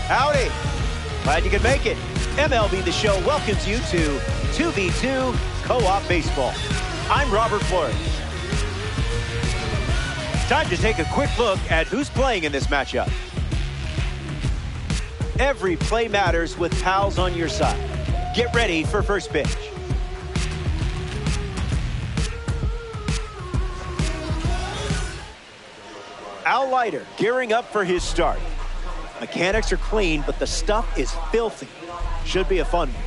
Howdy. Glad you could make it. MLB The Show welcomes you to 2v2 Co-op Baseball. I'm Robert Flores. It's time to take a quick look at who's playing in this matchup. Every play matters with pals on your side. Get ready for first pitch. Al Leiter gearing up for his start. Mechanics are clean, but the stuff is filthy. Should be a fun one.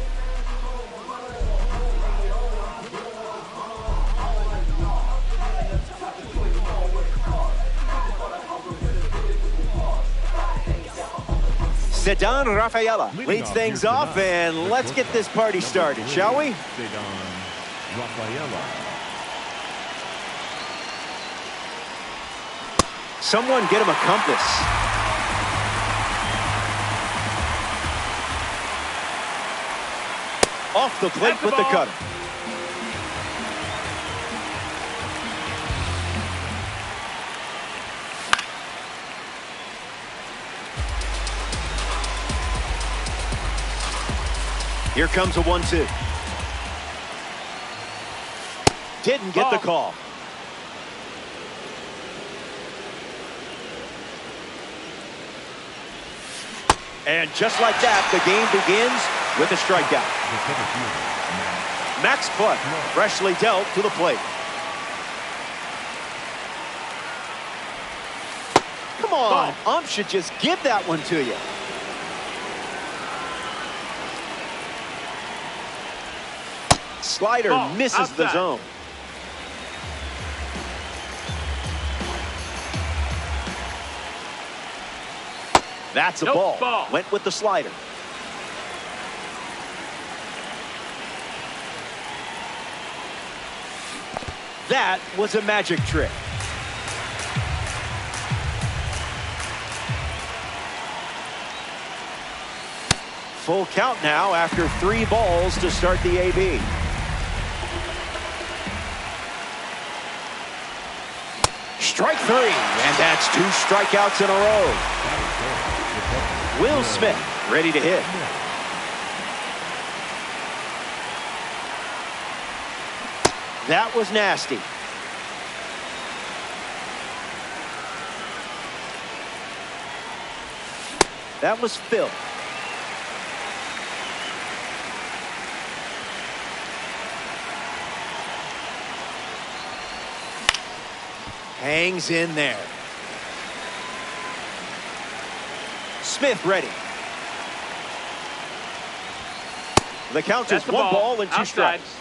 Ceddanne Rafaela leads things off, and let's get this party started, shall we? Ceddanne Rafaela. Someone get him a compass. Off the plate with the cutter. Here comes a 1-2. Didn't get the call. And just like that, the game begins with a strikeout. Max Cluck freshly dealt to the plate. Come on, ump should just give that one to you. Slider misses the zone. That's a ball. Went with the slider. That was a magic trick. Full count now after 3 balls to start the AB. Strike 3, and that's 2 strikeouts in a row. Will Smith ready to hit. That was nasty. That was Phil. Hangs in there. Smith ready. The count is 1 ball and 2 strikes.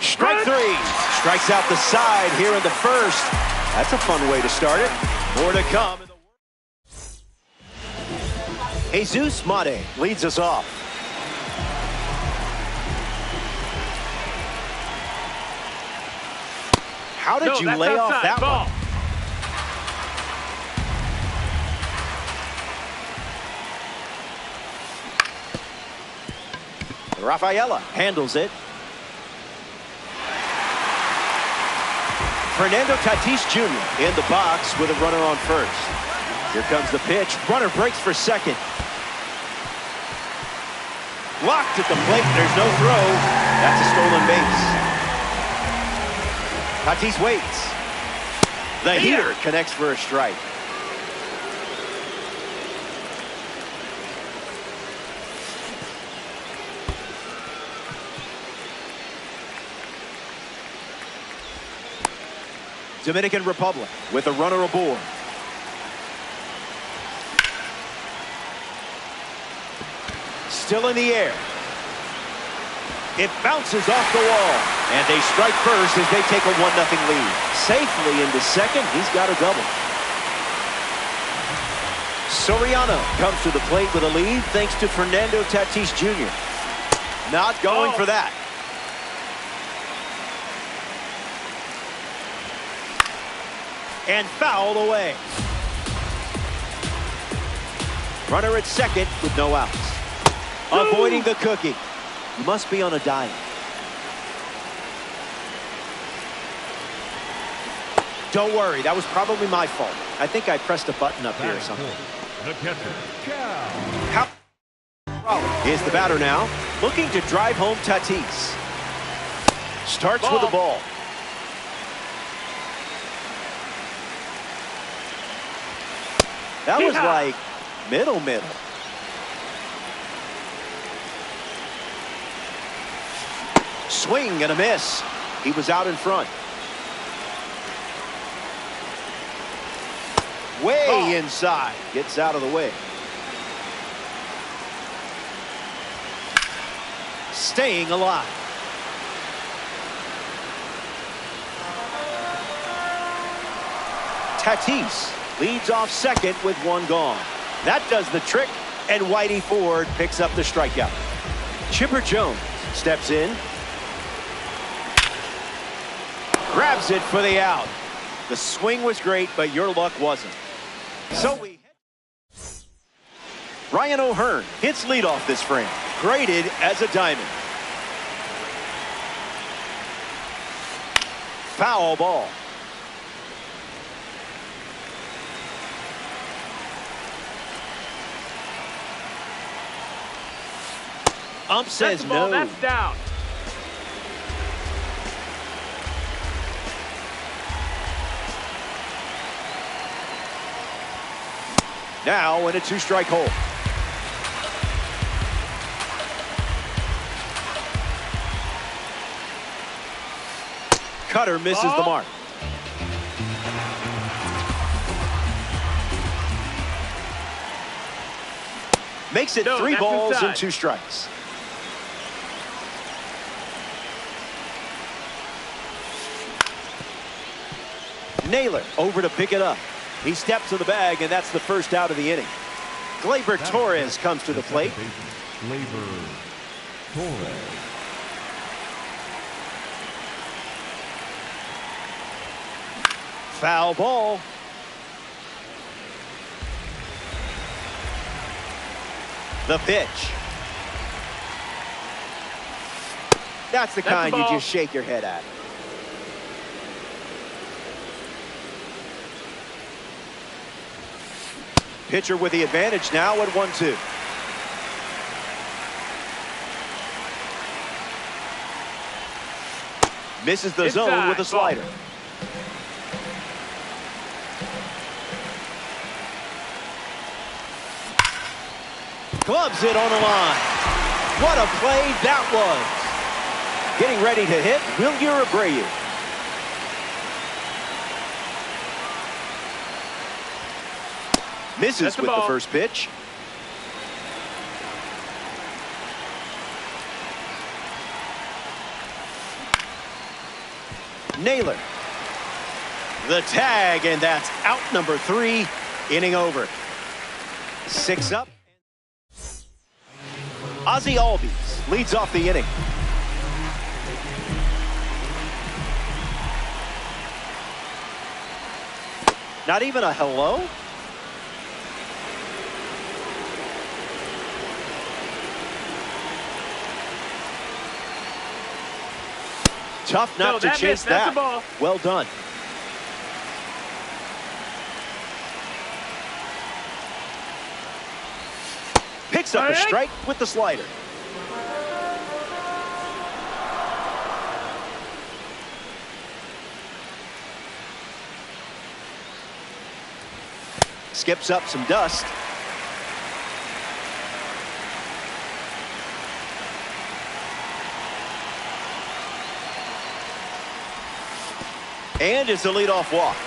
Strike 3. Strikes out the side here in the first. That's a fun way to start it. More to come. Jesus Mate leads us off. How did you lay off that one? Rafaela handles it. Fernando Tatis Jr. in the box with a runner on first. Here comes the pitch. Runner breaks for second. Blocked at the plate. There's no throw. That's a stolen base. Tatis waits. The heater connects for a strike. Dominican Republic with a runner aboard. Still in the air. It bounces off the wall, and they strike first as they take a 1-0 lead. Safely into second, he's got a double. Soriano comes to the plate with a lead thanks to Fernando Tatis Jr. Not going for that. And fouled away. Runner at second with no outs. Avoiding the cookie. You must be on a diet. Don't worry, that was probably my fault. I think I pressed a button up here or Batting something. fourth, the catcher, Cal. How is the batter now, looking to drive home Tatis. Starts with the ball. That was like middle. Swing and a miss. He was out in front. Way inside. Gets out of the way. Staying alive. Tatis leads off second with one gone. That does the trick, and Whitey Ford picks up the strikeout. Chipper Jones steps in. Grabs it for the out. The swing was great, but your luck wasn't. So Ryan O'Hearn hits leadoff this frame. Graded as a diamond. Foul ball. Ump says no. That's down. Now in a two-strike hole. Cutter misses the mark. Makes it 3 balls and 2 strikes. Naylor over to pick it up. He steps to the bag, and that's the first out of the inning. Gleyber Torres comes to the plate. Gleyber Torres. Foul ball. The pitch. That's the kind you just shake your head at. Pitcher with the advantage now at 1-2. Misses the zone with a slider. Gloves it on the line. What a play that was. Getting ready to hit Wilyer Abreu. Misses with the first pitch. Naylor. The tag, and that's out number 3. Inning over. 6 up. Ozzie Albies leads off the inning. Not even a hello? Tough not to chase that. Well done. Picks up a strike with the slider. Skips up some dust. And it's a leadoff walk.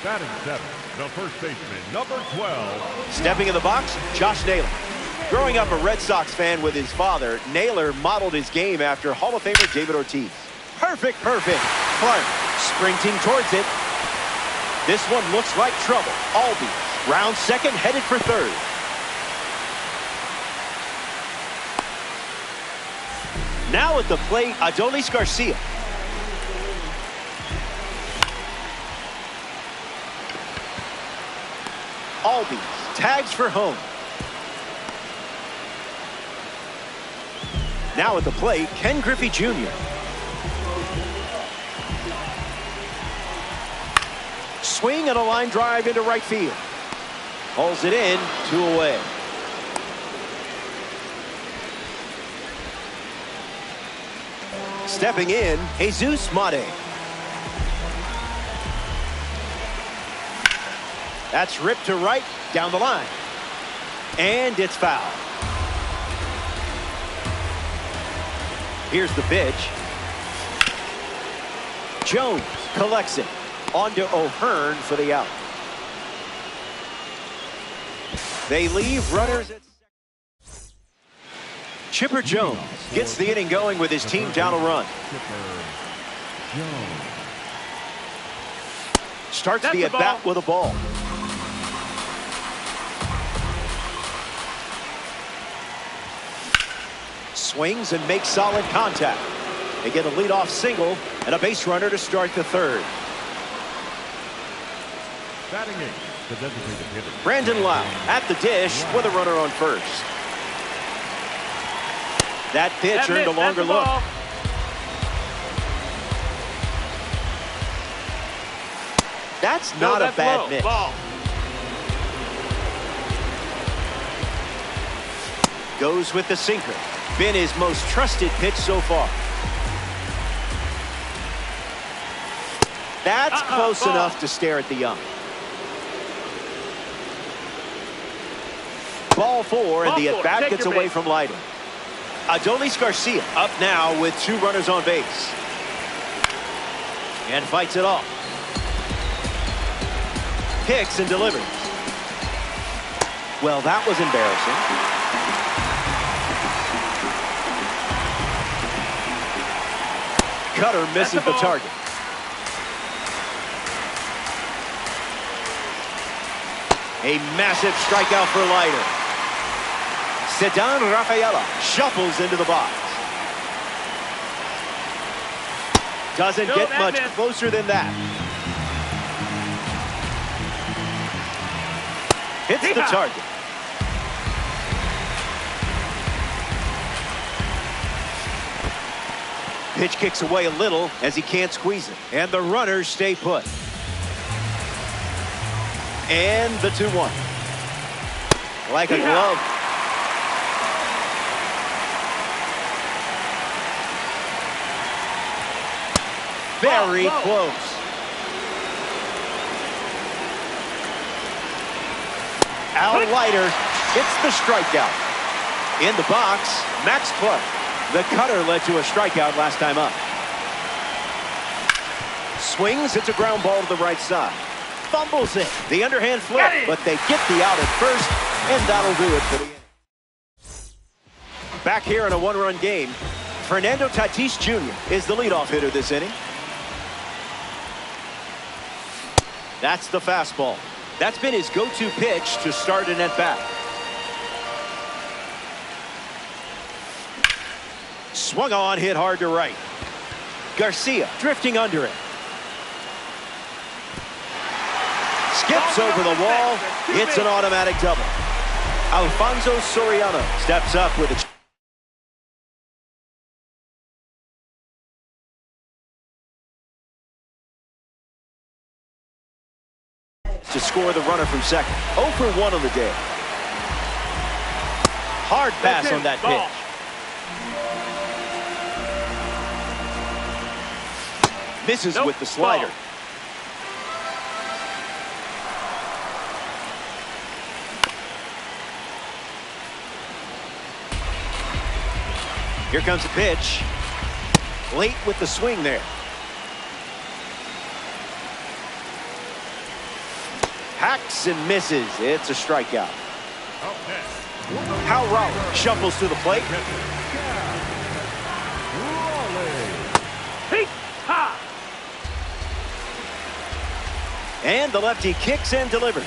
Batting 7, the first baseman, number 12. Stepping in the box, Josh Naylor. Growing up a Red Sox fan with his father, Naylor modeled his game after Hall of Famer David Ortiz. Perfect. Clark sprinting towards it. This one looks like trouble. Albies, round second, headed for third. Now at the plate, Adolis Garcia. Albies tags for home. Now at the plate, Ken Griffey Jr. swing and a line drive into right field. Pulls it in, 2 away. Stepping in, Jesus Mate. That's ripped to right, down the line. And it's foul. Here's the pitch. Jones collects it. On to O'Hearn for the out. They leave runners at second. Chipper Jones gets the inning going with his team down a run. Starts the at-bat with a ball. Swings and makes solid contact. They get a leadoff single and a base runner to start the third. Batting in, the designated hitter, Brandon Lau at the dish with a runner on first. That pitch earned a longer look. That's not a bad miss. Goes with the sinker. Been his most trusted pitch so far. That's close enough to stare at the young. Ball 4, and the at-bat gets away from Leiter. Adolis Garcia up now with 2 runners on base. And fights it off. Picks and delivers. Well, that was embarrassing. Cutter misses the target. A massive strikeout for Leiter. Ceddanne Rafaela shuffles into the box. Doesn't get much closer than that. Hits the target. Pitch kicks away a little as he can't squeeze it. And the runners stay put. And the 2-1. Like a glove. Very close. Al Leiter hits the strikeout. In the box, Max Clark. The cutter led to a strikeout last time up. Swings, it's a ground ball to the right side. Fumbles it. The underhand flip, but they get the out at first, and that'll do it for the inning. Back here in a 1-run game, Fernando Tatis Jr. is the leadoff hitter this inning. That's the fastball. That's been his go-to pitch to start an at-bat. Swung on, hit hard to right. Garcia drifting under it. Skips over the wall. It's an automatic double. Alfonso Soriano steps up with a to score the runner from second. 0 for 1 on the day. Hard pass on that pitch. Misses with the slider. Here comes the pitch. Late with the swing there. Hacks and misses. It's a strikeout. Hal Raleigh shuffles to the plate. And the lefty kicks and delivers.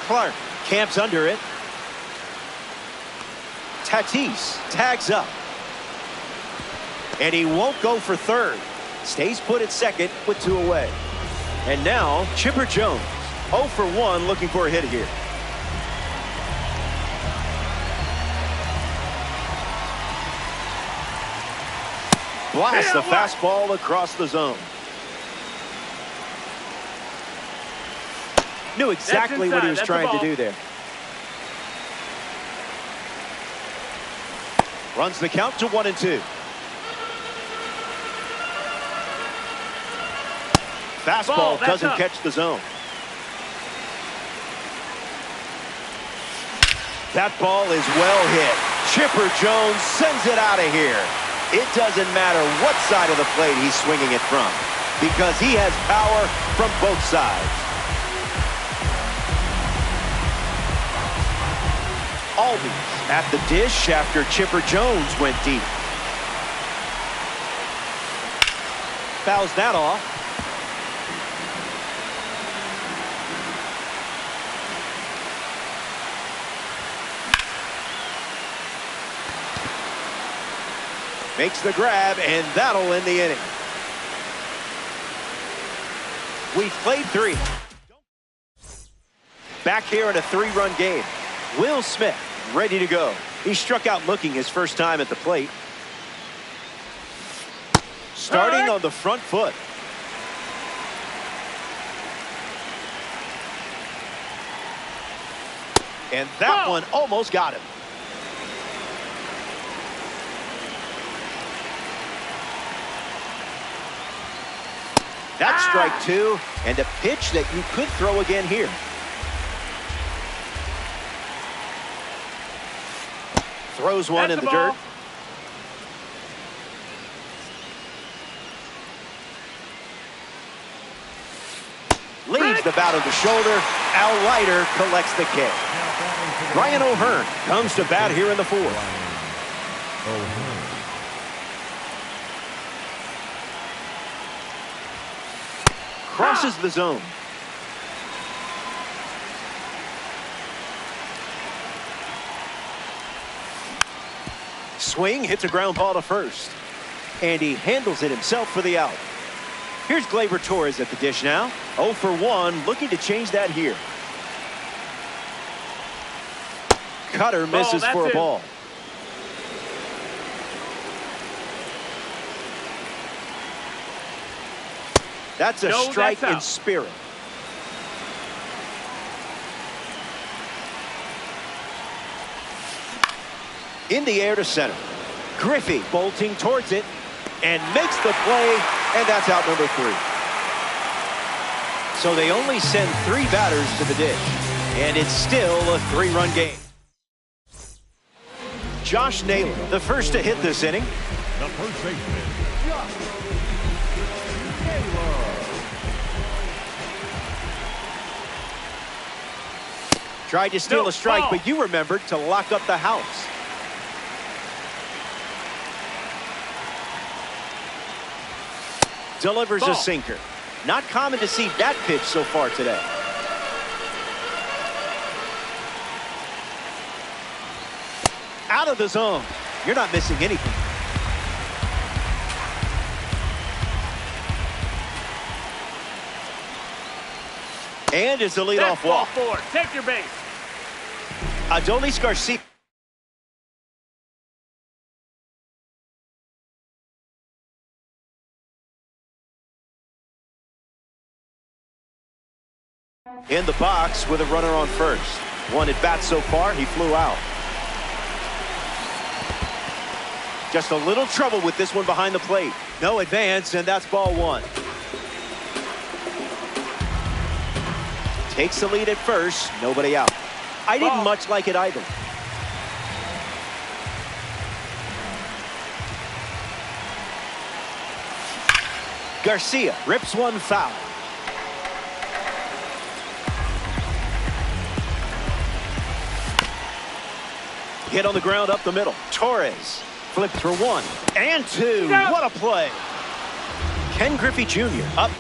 Clark camps under it. Tatis tags up. And he won't go for third. Stays put at second with 2 away. And now Chipper Jones, 0 for 1, looking for a hit here. Blasts the fastball across the zone. Knew exactly what he was trying to do there. Runs the count to 1-2. Fastball doesn't catch the zone. That ball is well hit. Chipper Jones sends it out of here. It doesn't matter what side of the plate he's swinging it from, because he has power from both sides. Albies at the dish after Chipper Jones went deep. Fouls that off. Makes the grab, and that'll end the inning. We've played 3. Back here in a 3-run game. Will Smith ready to go. He struck out looking his first time at the plate. Starting on the front foot. And that one almost got him. That's strike 2, and a pitch that you could throw again here. Throws one in the dirt. Leaves the bat on the shoulder. Al Leiter collects the K. Ryan O'Hearn comes to bat here in the 4th. Crosses the zone. Swing, hits a ground ball to first. And he handles it himself for the out. Here's Gleyber Torres at the dish now. 0 for 1, looking to change that here. Cutter misses for a ball. That's a strike in spirit. In the air to center. Griffey bolting towards it and makes the play, and that's out number 3. So they only send 3 batters to the dish, and it's still a 3-run game. Josh Naylor, the first to hit this inning. The first baseman, Josh Naylor. Tried to steal a strike, but you remembered to lock up the house. Delivers a sinker. Not common to see that pitch so far today. Out of the zone. You're not missing anything. And it's a leadoff walk. Take your base. Adolis Garcia. In the box with a runner on first. 1 at bat so far, he flew out. Just a little trouble with this one behind the plate. No advance, and that's ball 1. Takes the lead at first, nobody out. I didn't much like it either. Garcia rips one foul. Hit on the ground up the middle. Torres flipped for 1 and 2. What a play. Ken Griffey Jr. up.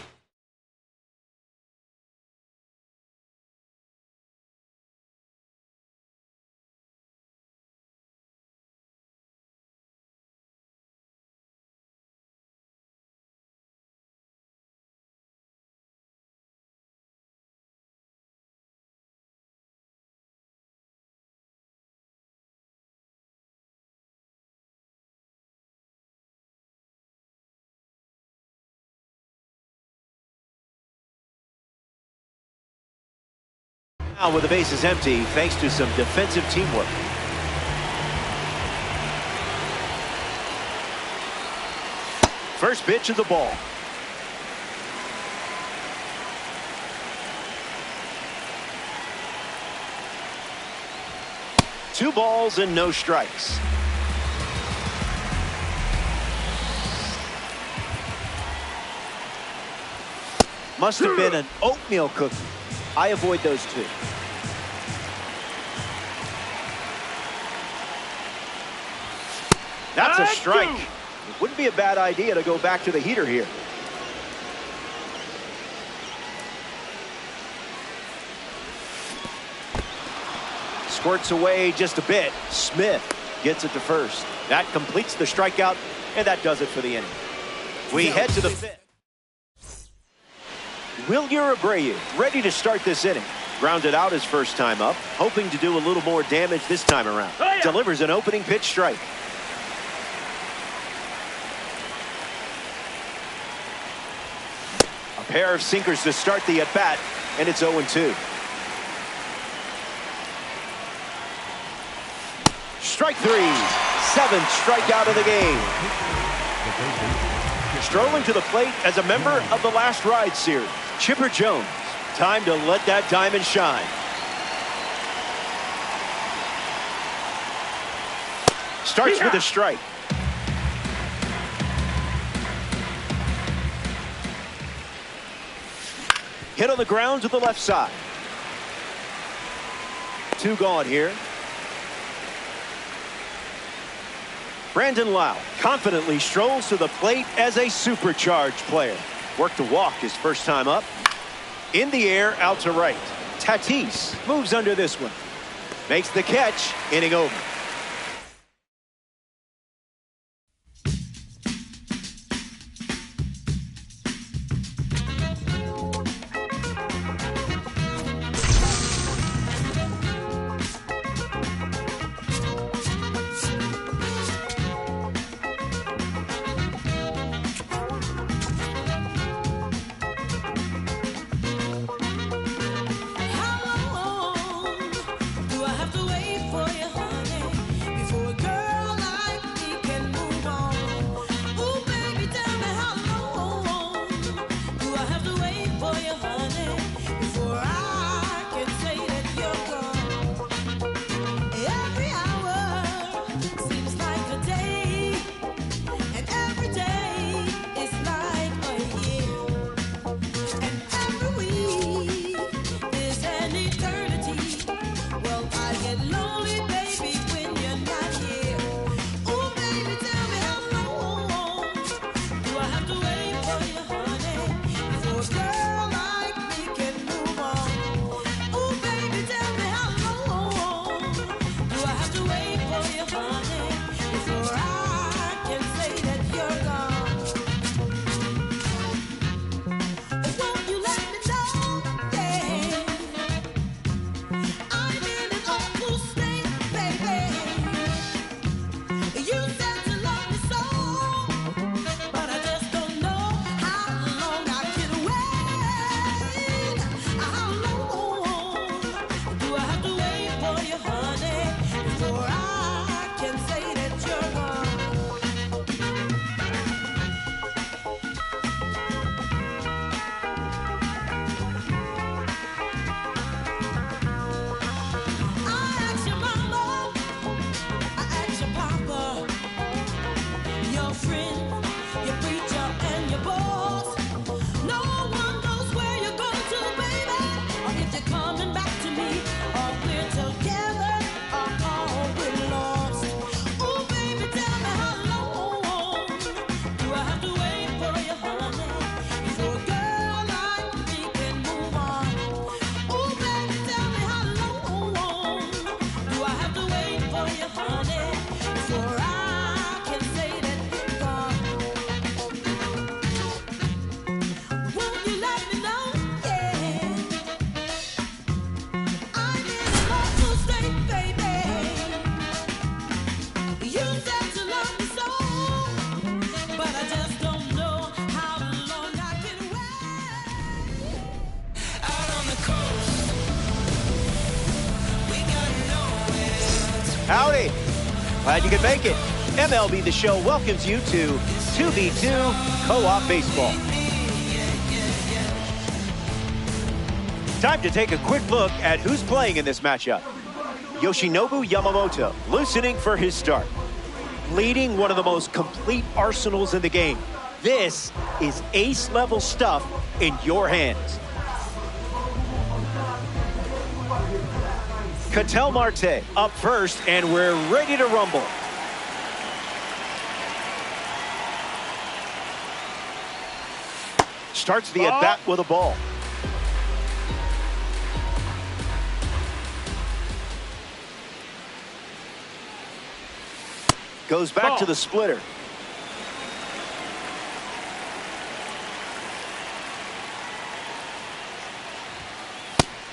Now with the bases empty, thanks to some defensive teamwork. First pitch of the ball. Two balls and no strikes. Must have been an oatmeal cookie. I avoid those two. That's a strike. It wouldn't be a bad idea to go back to the heater here. Squirts away just a bit. Smith gets it to first. That completes the strikeout, and that does it for the inning. We head to the fifth. Wilyer Abreu ready to start this inning. Grounded out his first time up, hoping to do a little more damage this time around. Delivers an opening pitch strike. A pair of sinkers to start the at-bat, and it's 0-2. Strike three. Seventh strikeout of the game. Strolling to the plate as a member of the Last Ride series, Chipper Jones. Time to let that diamond shine. Starts with a strike. Hit on the ground to the left side. Two gone here. Brandon Lau confidently strolls to the plate as a supercharged player. Worked to walk his first time up. In the air, out to right. Tatis moves under this one. Makes the catch, inning over. Howdy. Glad you could make it. MLB The Show welcomes you to 2v2 Co-op Baseball. Time to take a quick look at who's playing in this matchup. Yoshinobu Yamamoto, loosening for his start. Leading one of the most complete arsenals in the game. This is ace-level stuff in your hands. Ketel Marte up first, and we're ready to rumble. Starts the at-bat with a ball. Goes back to the splitter.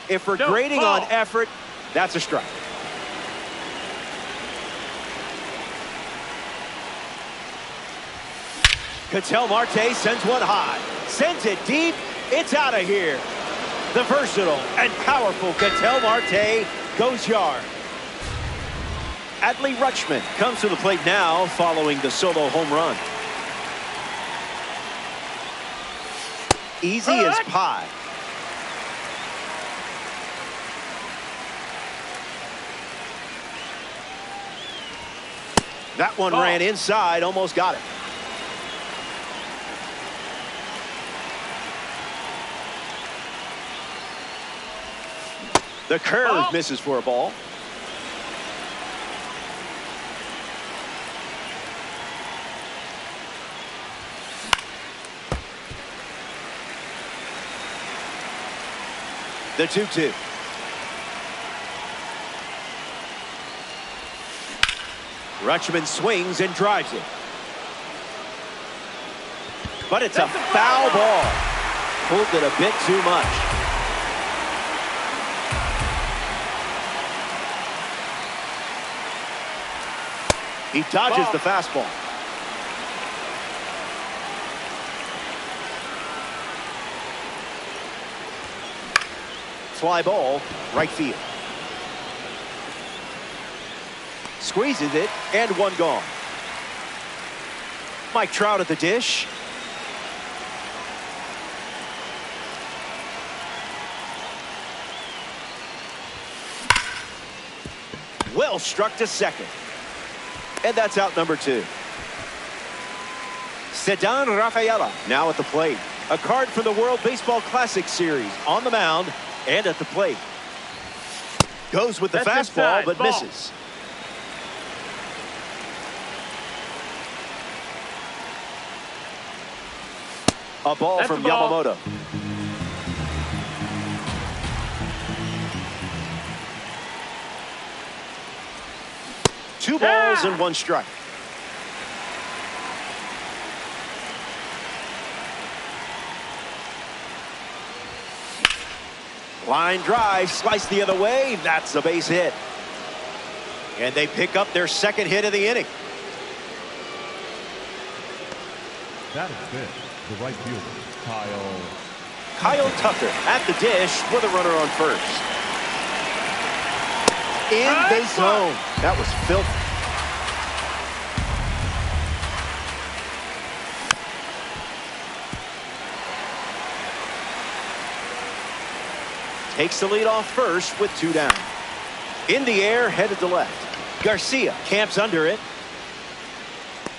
If we're grading on effort, that's a strike. Ketel Marte sends one high. Sends it deep. It's out of here. The versatile and powerful Ketel Marte goes yard. Adley Rutschman comes to the plate now following the solo home run. Easy as pie. That one ran inside, almost got it. The curve misses for a ball. The 2-2. Rutschman swings and drives it. But it's a foul ball. Pulled it a bit too much. He dodges the fastball. Fly ball, right field. Squeezes it, and one gone. Mike Trout at the dish. Well struck to second. And that's out number 2. Ceddanne Rafaela now at the plate. A card from the World Baseball Classic Series on the mound and at the plate. Goes with the fastball, but misses. A ball from Yamamoto. Two balls and one strike. Line drive, slice the other way. That's a base hit. And they pick up their second hit of the inning. That is it. The right fielder, Kyle Tucker at the dish with a runner on first. In the zone. That was filthy. Takes the lead off first with 2 down. In the air, headed to left. Garcia camps under it.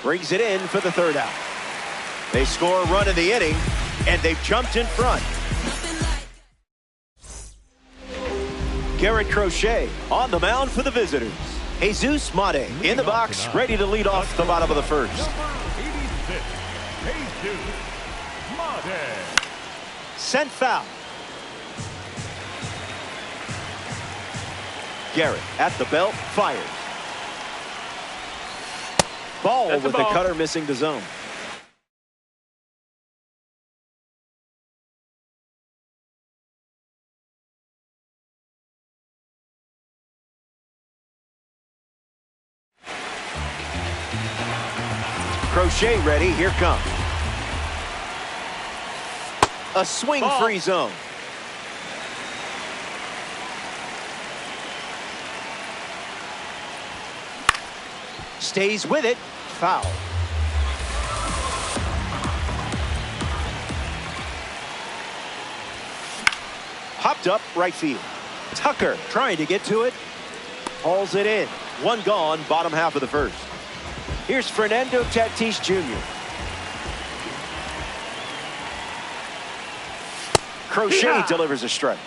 Brings it in for the 3rd out. They score a run in the inning, and they've jumped in front. Garrett Crochet on the mound for the visitors. Jesus Mate in the box, ready to lead off the bottom of the 1st. number 86, Jesus Mate. Sent foul. Garrett at the belt, fires. Ball with the cutter missing the zone. Crochet ready, here comes. A swing-free zone. Stays with it. Foul. Popped up right field. Tucker trying to get to it. Hauls it in. One gone, bottom half of the first. Here's Fernando Tatis Jr. Crochet delivers a strike.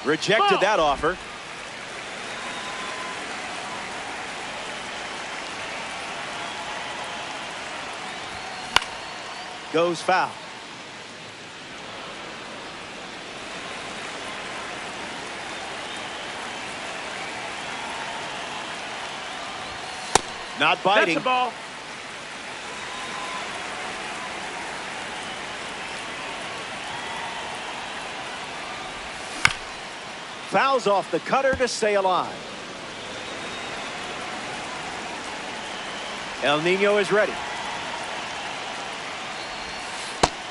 Rejected that offer. Goes foul. Not biting. That's the ball. Fouls off the cutter to stay alive. El Nino is ready.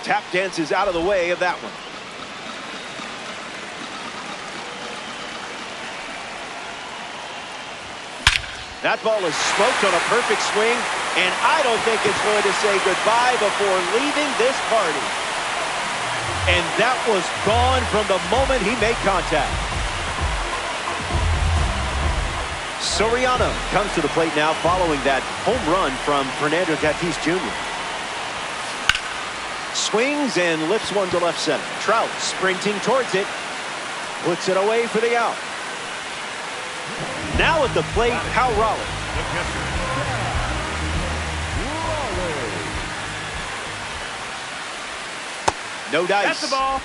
Tap dances out of the way of that one. That ball is smoked on a perfect swing, and I don't think it's going to say goodbye before leaving this party. And that was gone from the moment he made contact. Soriano comes to the plate now following that home run from Fernando Tatis Jr. Swings and lifts one to left center. Trout sprinting towards it. Puts it away for the out. Now at the plate, Hal Raleigh. No dice. That's the ball.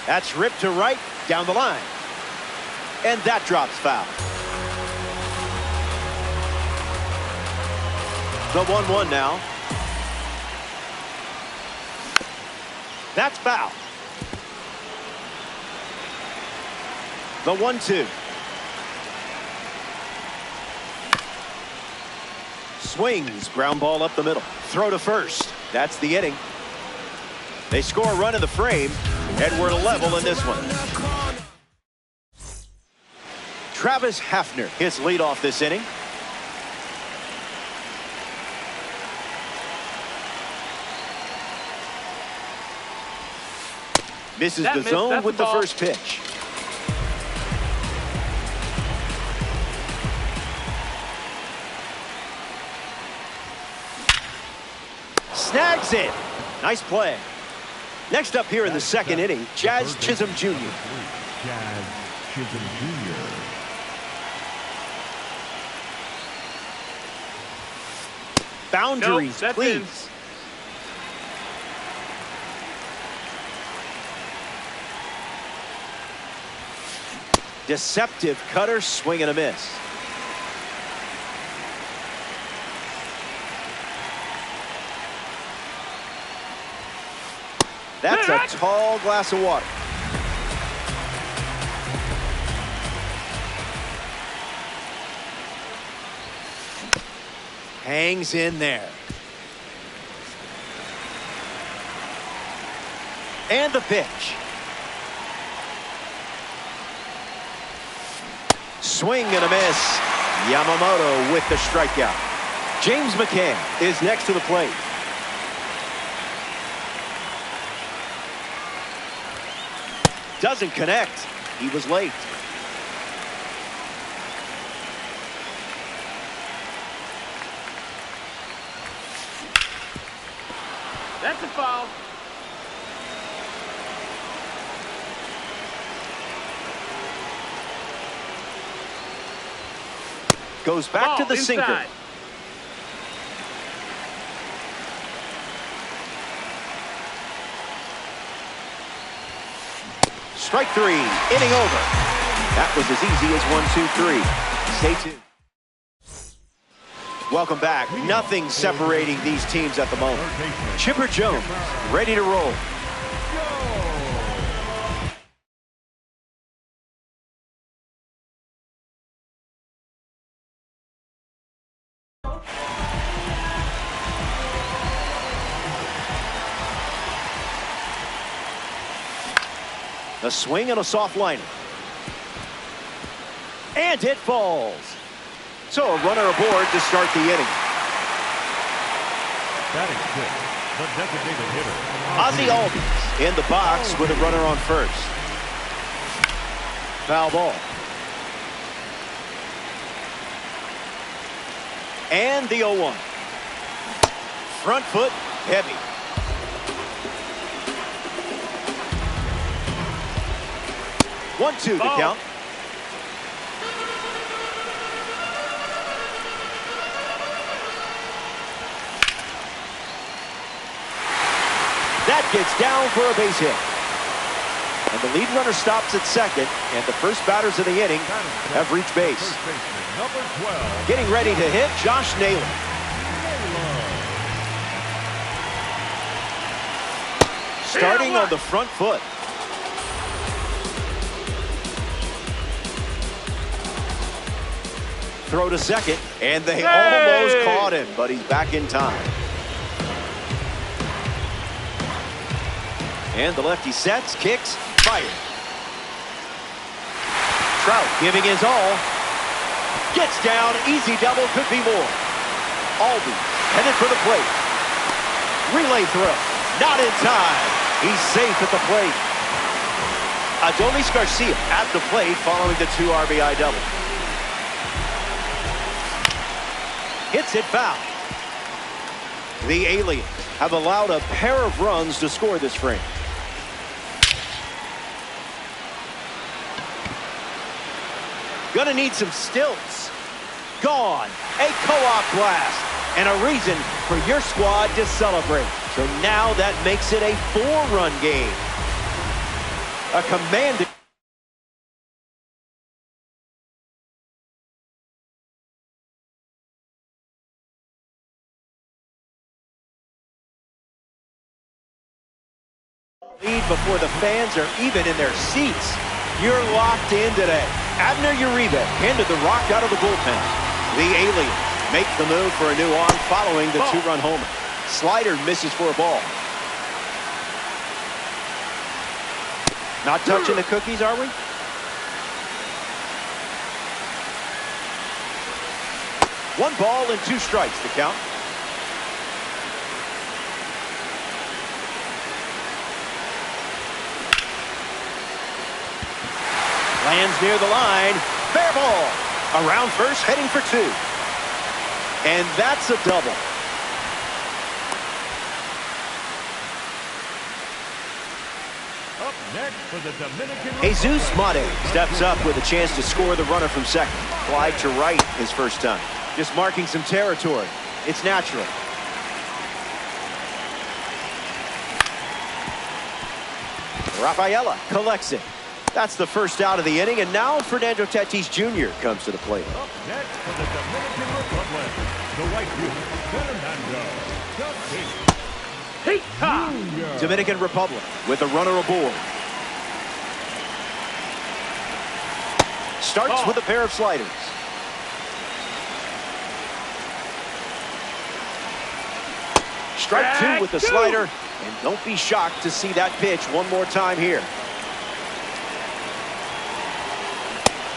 That's ripped to right, down the line. And that drops foul. The 1-1 now. That's foul. The 1-2. Swings, ground ball up the middle. Throw to first. That's the inning. They score a run in the frame, and we're level in this one. Travis Hafner hits leadoff this inning. Misses the zone with the first pitch. Snags it. Nice play. Next up here in the second inning, Jazz Chisholm Jr. Jazz Chisholm Jr. Boundaries, please. Deceptive cutter, swing and a miss. That's a tall glass of water. Hangs in there. And the pitch. Swing and a miss. Yamamoto with the strikeout. James McCann is next to the plate. Doesn't connect. He was late. That's a foul. Goes back to the sinker. Strike three, inning over. That was as easy as 1, 2, 3. Stay tuned. Welcome back. Nothing separating these teams at the moment. Chipper Jones ready to roll. A swing and a soft liner. And it falls. So a runner aboard to start the inning. Batting six, the designated hitter, Ozzie Albies in the box with a runner on first. Foul ball. And the 0-1. Front foot heavy. One-two to count. That gets down for a base hit. And the lead runner stops at second, and the first batters of the inning have reached base. first baseman, number 12. Getting ready to hit, Josh Naylor. Starting on the front foot. Throw to second, and they almost caught him, but he's back in time. And the lefty sets, kicks, fires. Trout giving his all. Gets down, easy double, could be more. Albies headed for the plate. Relay throw, not in time. He's safe at the plate. Adolis Garcia at the plate following the 2 RBI double. Hits it foul. The Aliens have allowed a pair of runs to score this frame. Gonna need some stilts. Gone. A co-op blast. And a reason for your squad to celebrate. So now that makes it a 4-run game. A commanding lead before the fans are even in their seats. You're locked in today. Abner Uribe handed the rock out of the bullpen. The Aliens make the move for a new arm following the 2-run homer. Slider misses for a ball. Not touching the cookies, are we? One ball and 2 strikes to count. Lands near the line. Fair ball. Around first, heading for 2. And that's a double. Up next for the Dominican Jesus Mate steps up with a chance to score the runner from second. Fly to right his first time. Just marking some territory. It's natural. Rafaela collects it. That's the first out of the inning, and now Fernando Tatis Jr. comes to the plate. Up next for the Dominican Republic, the white beauty, Fernando Tatis Jr. Dominican Republic with a runner aboard. Starts with a pair of sliders. Strike 2 with the slider, and don't be shocked to see that pitch one more time here.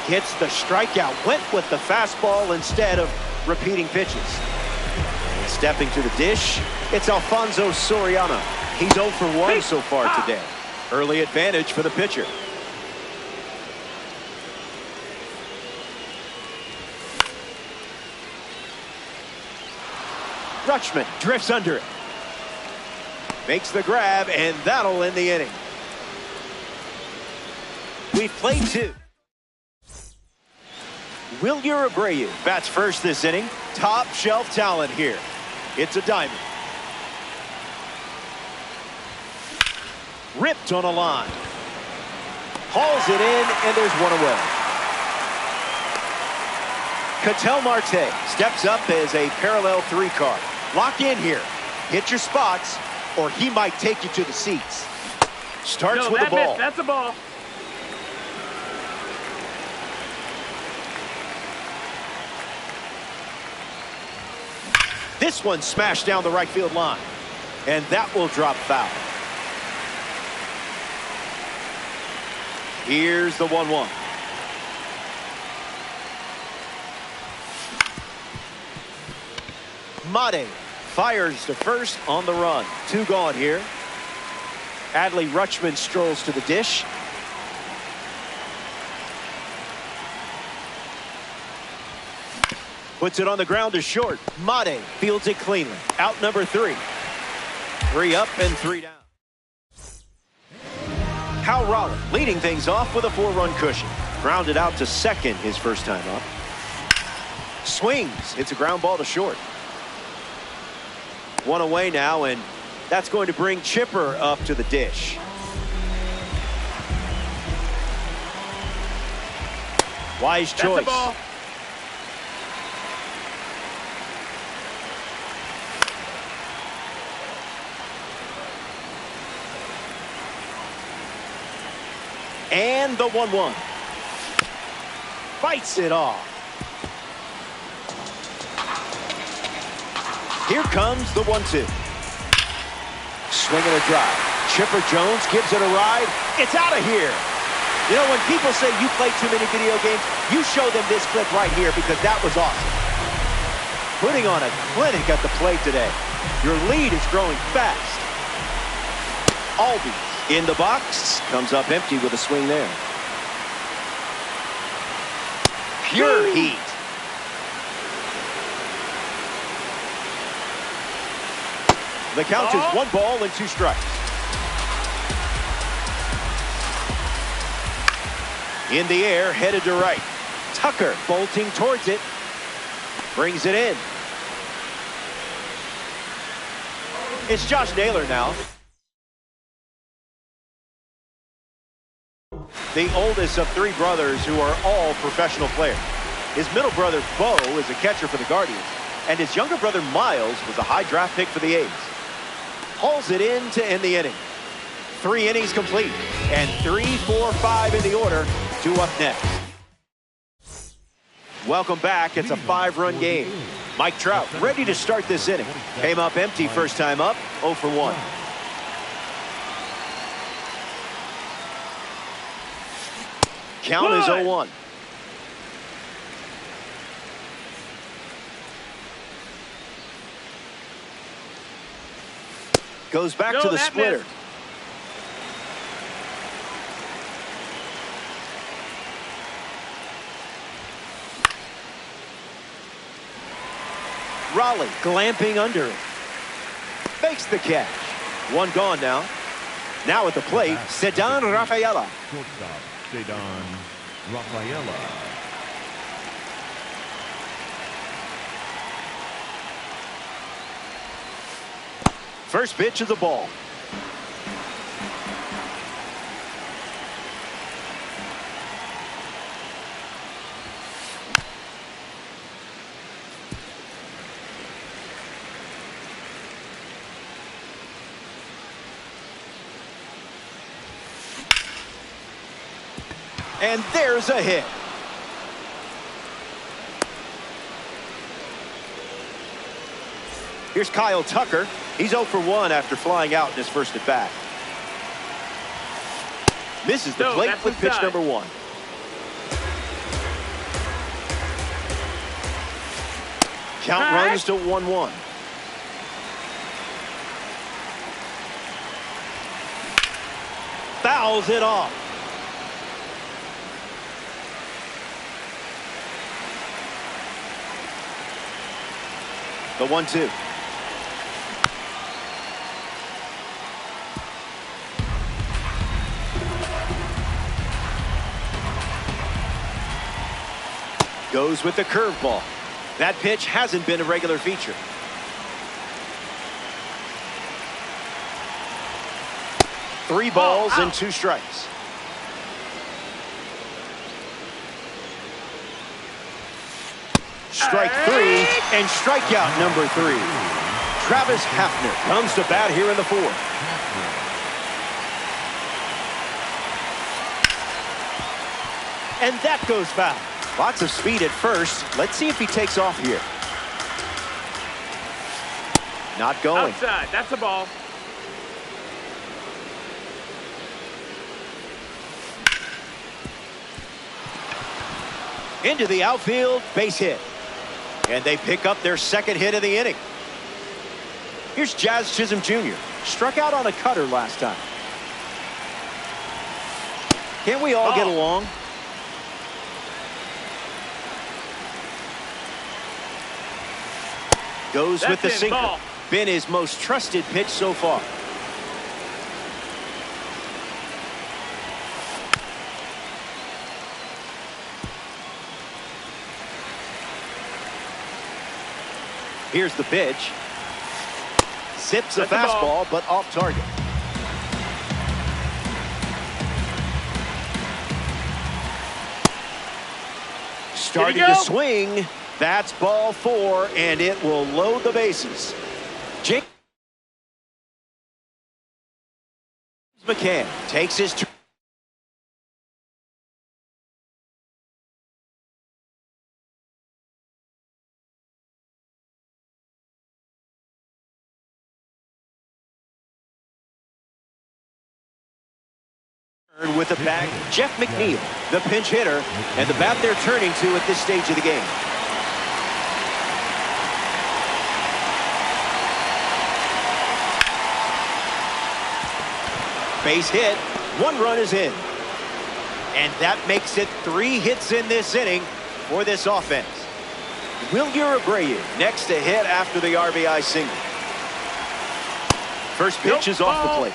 Hits the strikeout, went with the fastball instead of repeating pitches. And stepping to the dish, it's Alfonso Soriano. He's 0 for 1 so far today. Early advantage for the pitcher. Rutschman drifts under it. Makes the grab, and that'll end the inning. We've played 2. Wilyer Abreu bats first this inning. Top shelf talent here. It's a diamond. Ripped on a line. Hauls it in, and there's one away. Ketel Marte steps up as a parallel 3 card. Lock in here. Hit your spots, or he might take you to the seats. Starts with the ball. That's a ball. This one smashed down the right field line, and that will drop foul. Here's the 1-1. Mate fires to first on the run. 2 gone here. Adley Rutschman strolls to the dish. Puts it on the ground to short. Mate fields it cleanly. Out number 3. 3 up and 3 down. Hal Raleigh leading things off with a 4-run cushion. Grounded out to second his first time up. Swings. Hits a ground ball to short. 1 away now, and that's going to bring Chipper up to the dish. Wise choice. That's a ball. And the 1-1. Fights it off. Here comes the 1-2. Swinging a drive. Chipper Jones gives it a ride. It's out of here. You know, when people say you play too many video games, you show them this clip right here because that was awesome. Putting on a clinic at the plate today. Your lead is growing fast. Albies in the box. Comes up empty with a swing there. Pure heat. The count is 1 ball and 2 strikes. In the air, headed to right. Tucker bolting towards it. Brings it in. It's Josh Naylor now. The oldest of 3 brothers who are all professional players. His middle brother, Bo, is a catcher for the Guardians. And his younger brother, Miles, was a high draft pick for the A's. Hauls it in to end the inning. 3 innings complete. And 3, 4, 5 in the order. 2 up next. Welcome back. It's a 5-run game. Mike Trout ready to start this inning. Came up empty first time up. 0 for 1. Count is 0-1. Goes back to the splitter. Missed. Raleigh glamping under it. Makes the catch. 1 gone now. Now at the plate, Ceddanne Rafaela. Shortstop, Ceddanne Rafaela. First pitch is a ball. And there's a hit. Here's Kyle Tucker. He's 0 for 1 after flying out in his first at bat. Misses the plate with pitch number 1. Count runs to 1-1. Fouls it off. The 1-2. Goes with the curveball. That pitch hasn't been a regular feature. Three balls and 2 strikes. Strike 3 and strikeout number 3. Travis Hafner comes to bat here in the 4th. And that goes foul. Lots of speed at first. Let's see if he takes off here. Not going. Outside. That's a ball. Into the outfield, base hit. And they pick up their second hit of the inning. Here's Jazz Chisholm Jr. Struck out on a cutter last time. Can't we all get along? Goes with the sinker. Ball. Been his most trusted pitch so far. Here's the pitch. Zips a fastball, but off target. Starting to swing. That's ball 4, and it will load the bases. James McCann takes his turn. With the bag, Jeff McNeil, the pinch hitter, and the bat they're turning to at this stage of the game. Base hit, 1 run is in. And that makes it 3 hits in this inning for this offense. Wilyer Abreu next to hit after the RBI single. First pitch is off the plate.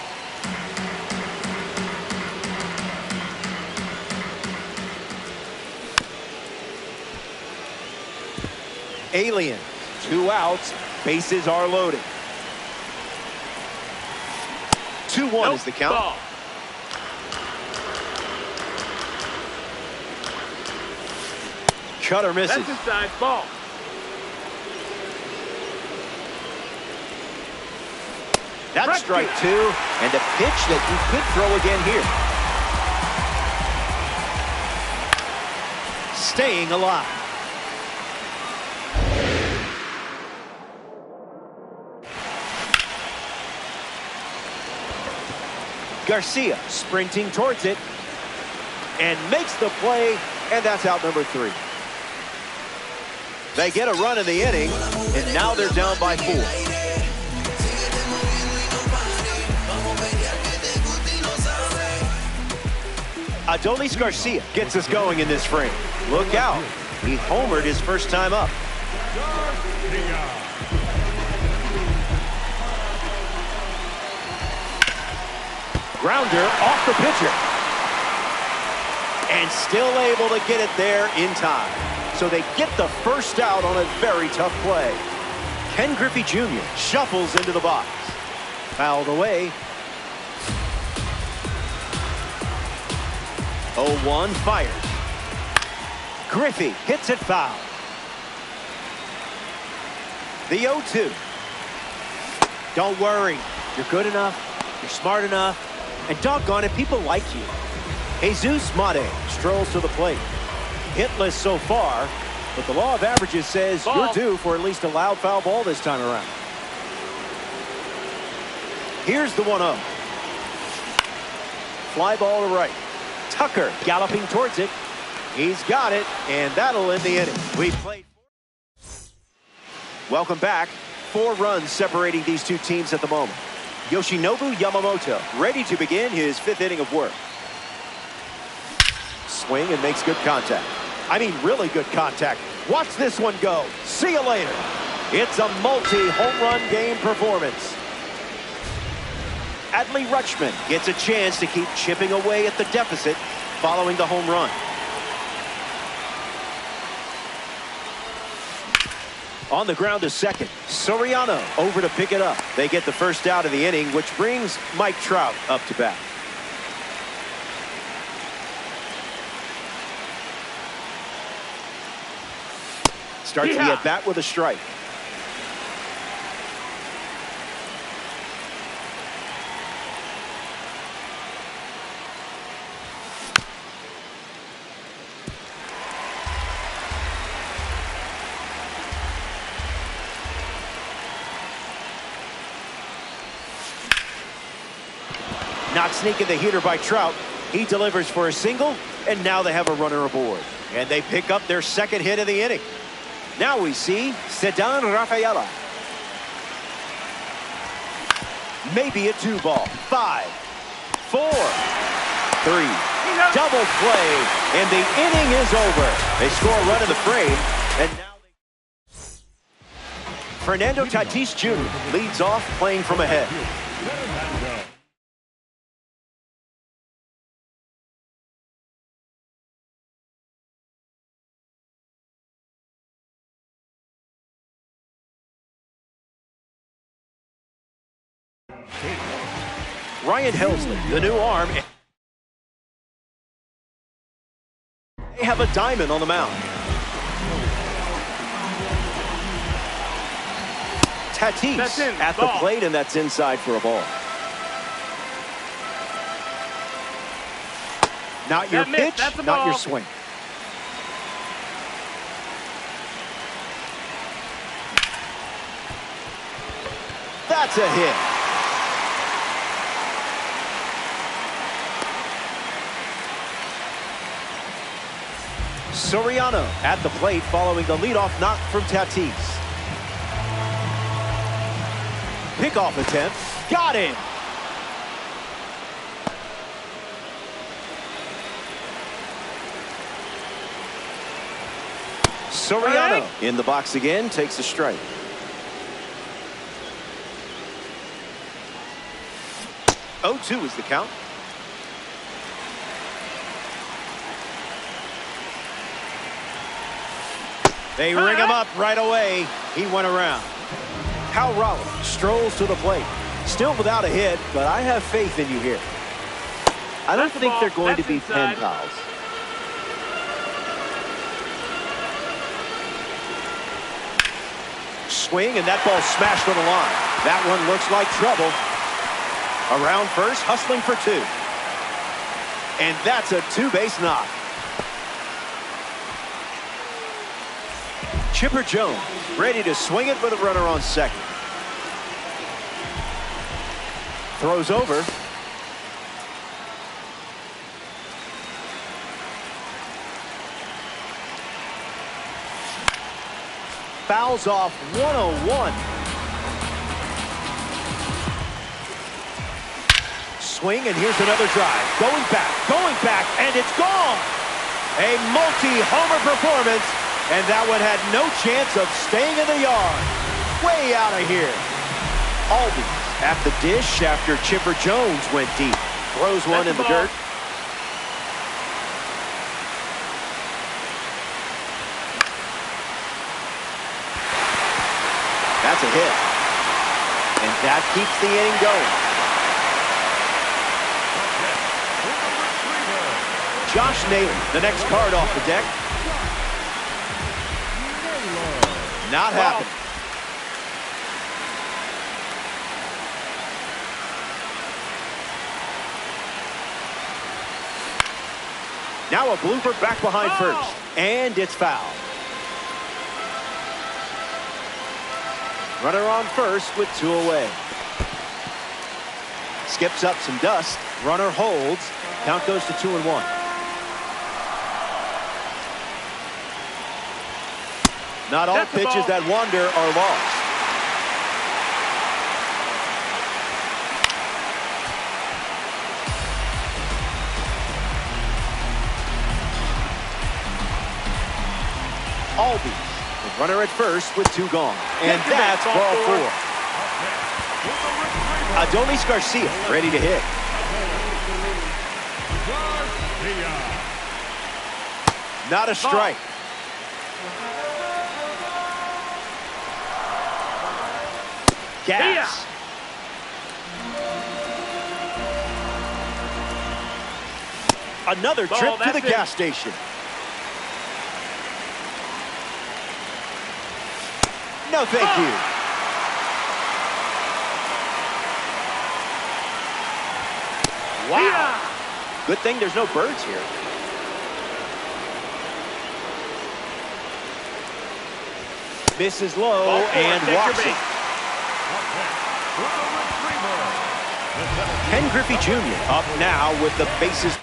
Alien, 2 outs, bases are loaded. 2-1 is the count. Ball. Cutter misses. That's inside ball. That's strike 2, and a pitch that you could throw again here. Staying alive. Garcia sprinting towards it and makes the play, and that's out number 3. They get a run in the inning, and now they're down by 4. Adolis Garcia gets us going in this frame. Look out. He homered his first time up. Grounder off the pitcher. And still able to get it there in time. So they get the first out on a very tough play. Ken Griffey Jr. shuffles into the box. Fouled away. 0-1 fired. Griffey hits it foul. The 0-2. Don't worry. You're good enough. You're smart enough. And doggone it, people like you. Jesus Mate strolls to the plate. Hitless so far, but the law of averages says you're due for at least a loud foul ball this time around. Here's the 1-0. Fly ball to right. Tucker galloping towards it. He's got it, and that'll end the inning. We played. Welcome back. 4 runs separating these two teams at the moment. Yoshinobu Yamamoto ready to begin his 5th inning of work. Swing and makes good contact. I mean, really good contact. Watch this one go. See you later. It's a multi-home run game performance. Adley Rutschman gets a chance to keep chipping away at the deficit following the home run. On the ground to second. Soriano over to pick it up. They get the first out of the inning, which brings Mike Trout up to bat. Starts the at-bat with a strike. Not sneaking the heater by Trout. He delivers for a single, and now they have a runner aboard. And they pick up their second hit of the inning. Now we see Sedan Rafaela. Maybe a 2-ball. 5, 4, 3. Double play, and the inning is over. They score a run in the frame, and now Fernando Tatis Jr. leads off playing from ahead. Ryan Helsley, the new arm. They have a diamond on the mound. Tatis at the plate, and that's inside for a ball. Not your pitch, not your swing. That's a hit. Soriano at the plate following the leadoff knock from Tatis. Pickoff attempt. Got it. Soriano in the box again, takes a strike. Oh, 2 is the count. They ring him up right away. He went around. Hal Raleigh strolls to the plate. Still without a hit, but I have faith in you here. I don't think they're going to be pen pals. Swing, and that ball smashed on the line. That one looks like trouble. Around first, hustling for 2. And that's a 2-base knock. Chipper Jones ready to swing it with a runner on second. Throws over. Fouls off 101. Swing, and here's another drive. Going back, and it's gone. A multi-homer performance. And that one had no chance of staying in the yard. Way out of here. Albies at the dish after Chipper Jones went deep. Throws one in the dirt. That's a hit. And that keeps the inning going. Josh Naylor, the next card off the deck. Not happening. Now a blooper back behind first. And it's foul. Runner on first with 2 away. Skips up some dust. Runner holds. Count goes to 2-1. Not all pitches that wander are lost. Albies, the runner at first with 2 gone. And that's ball 4. Adolis Garcia ready to hit. Not a strike. Gas. Another trip to the gas station. No, thank you. Wow. Good thing there's no birds here. Misses low and walks it. Ken Griffey Jr. up now with the bases.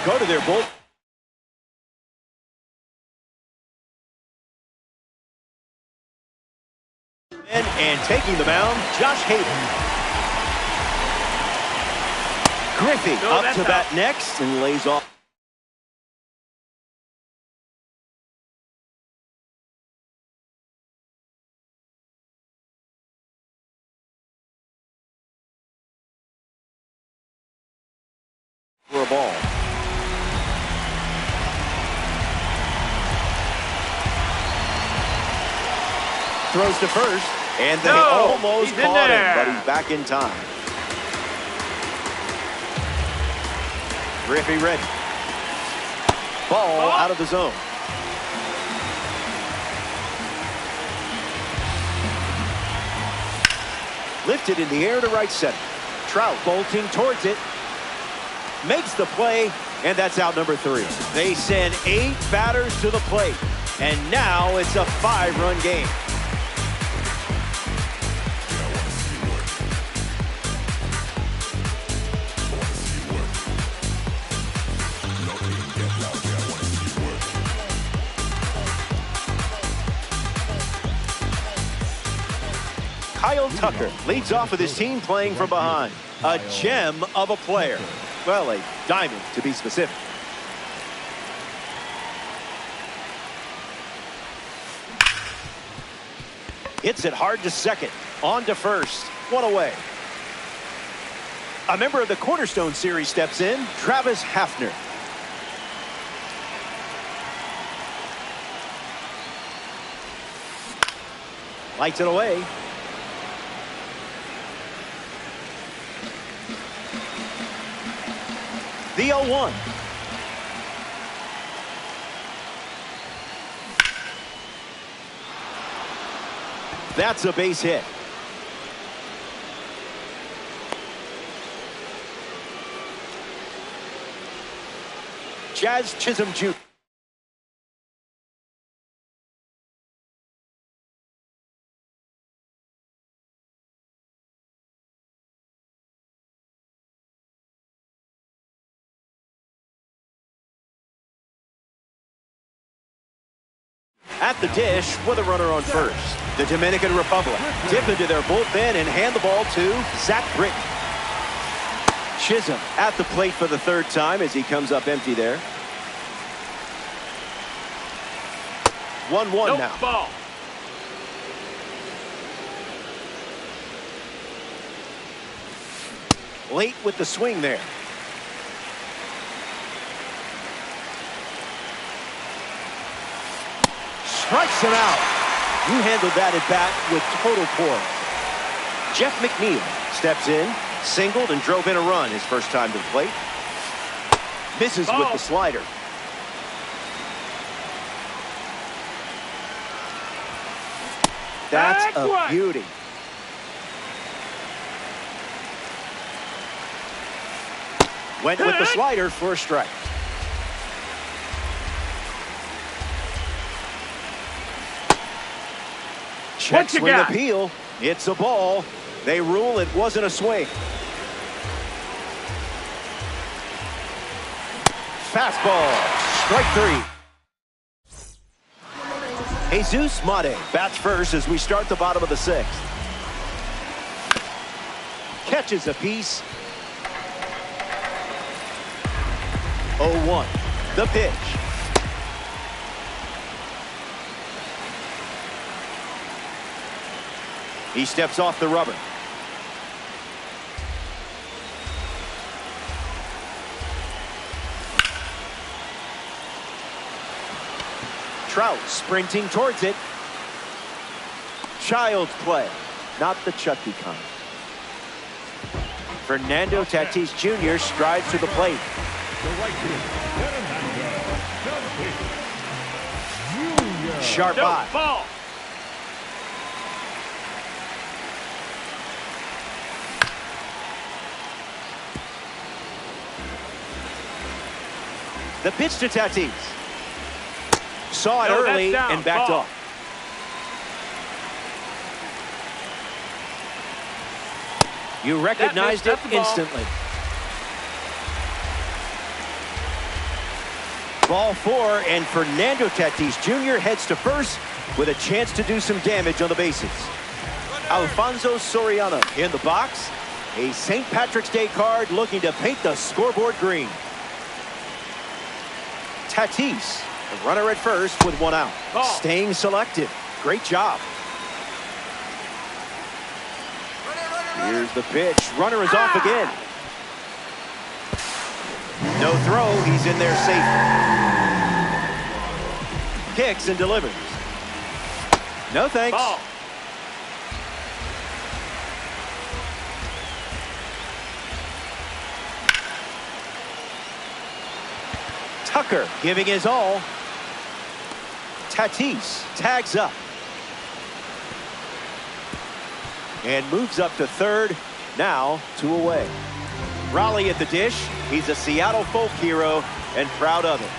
go to their bull. And taking the mound, Josh Hader. Griffey up to bat next and lays off. For a ball. Throws to first, and they almost caught him, but he's back in time. Griffey ready. Ball out of the zone. Lifted in the air to right center. Trout bolting towards it. Makes the play, and that's out number 3. They send 8 batters to the plate, and now it's a 5-run game. Kyle Tucker leads off with his team playing from behind. A gem of a player. Well, a diamond to be specific. Hits it hard to second. On to first. 1 away. A member of the Cornerstone Series steps in, Travis Hafner. Lights it away. The 0-1. That's a base hit. Jazz Chisholm Jr. At the dish with a runner on first. The Dominican Republic dip into their bullpen and hand the ball to Zach Britton. Chisholm at the plate for the 3rd time as he comes up empty there. 1-1 now. Ball. Late with the swing there. Strikes him out. You handled that at bat with total poise. Jeff McNeil steps in, singled and drove in a run his first time to the plate. Misses with the slider. That's a beauty. Went with the slider for a strike. Check swing appeal. It's a ball. They rule it wasn't a swing. Fastball. Strike 3. Jesus Mate bats first as we start the bottom of the 6th. Catches a piece. 0-1. The pitch. He steps off the rubber. Trout sprinting towards it. Child's play, not the Chucky kind. Fernando Tatis Jr. strides to the plate. Sharp eye. Ball. The pitch to Tatis. Saw it early and backed off. You recognized it instantly. Ball 4, and Fernando Tatis Jr. heads to first with a chance to do some damage on the bases. Alfonso Soriano in the box. A St. Patrick's Day card looking to paint the scoreboard green. Tatis, the runner at first with one out. Ball. Staying selective. Great job. Here's the pitch. Runner is off again. No throw. He's in there safely. Kicks and delivers. No thanks. Ball. Tucker giving his all. Tatis tags up. And moves up to third. Now 2 away. Raleigh at the dish. He's a Seattle folk hero and proud of it.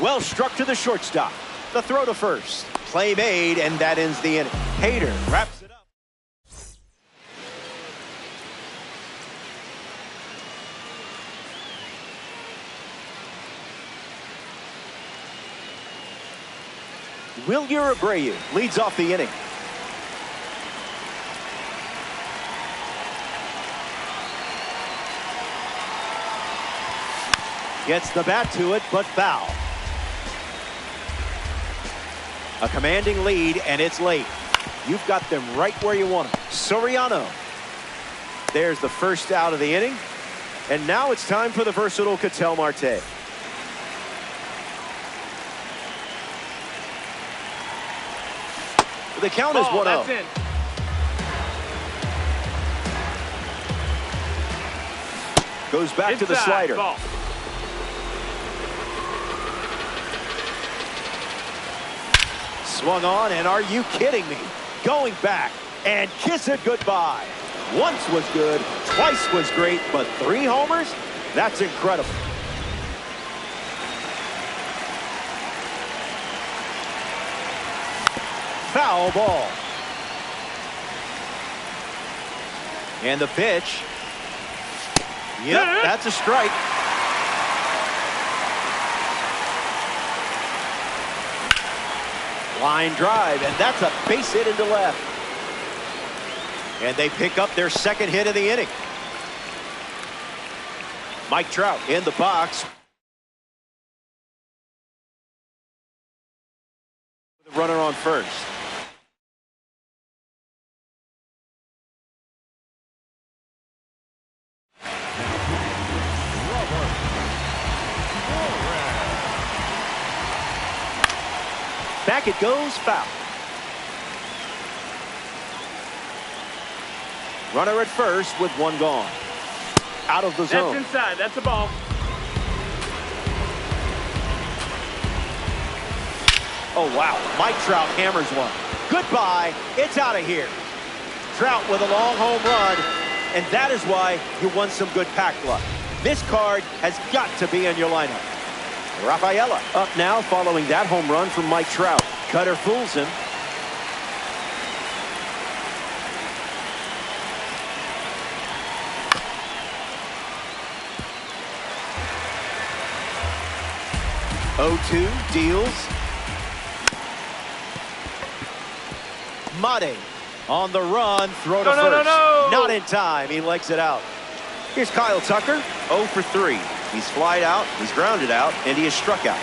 Well struck to the shortstop. The throw to first. Play made, and that ends the inning. Hader wraps it up. Wilyer Abreu leads off the inning. Gets the bat to it, but foul. A commanding lead, and it's late. You've got them right where you want them. Soriano. There's the first out of the inning. And now it's time for the versatile Ketel Marte. The count is 1-0. That's in. Goes back to the Inside, slider. ball. Swung on, and are you kidding me? Going back and kiss it goodbye. Once was good, twice was great, but 3 homers? That's incredible. Foul ball. And the pitch. Yep, that's a strike. Line drive, and that's a base hit into left. And they pick up their second hit of the inning. Mike Trout in the box. The runner on first. Back it goes, foul. Runner at first with 1 gone. Out of the zone. That's inside. That's a ball. Oh, wow. Mike Trout hammers one. Goodbye. It's out of here. Trout with a long home run, and that is why you won some good pack luck. This card has got to be in your lineup. Rafaela up now following that home run from Mike Trout. Cutter fools him. (0-2) deals. Mate on the run. Throw to first. No. Not in time. He legs it out. Here's Kyle Tucker. 0 for 3. He's flied out, he's grounded out, and he is struck out.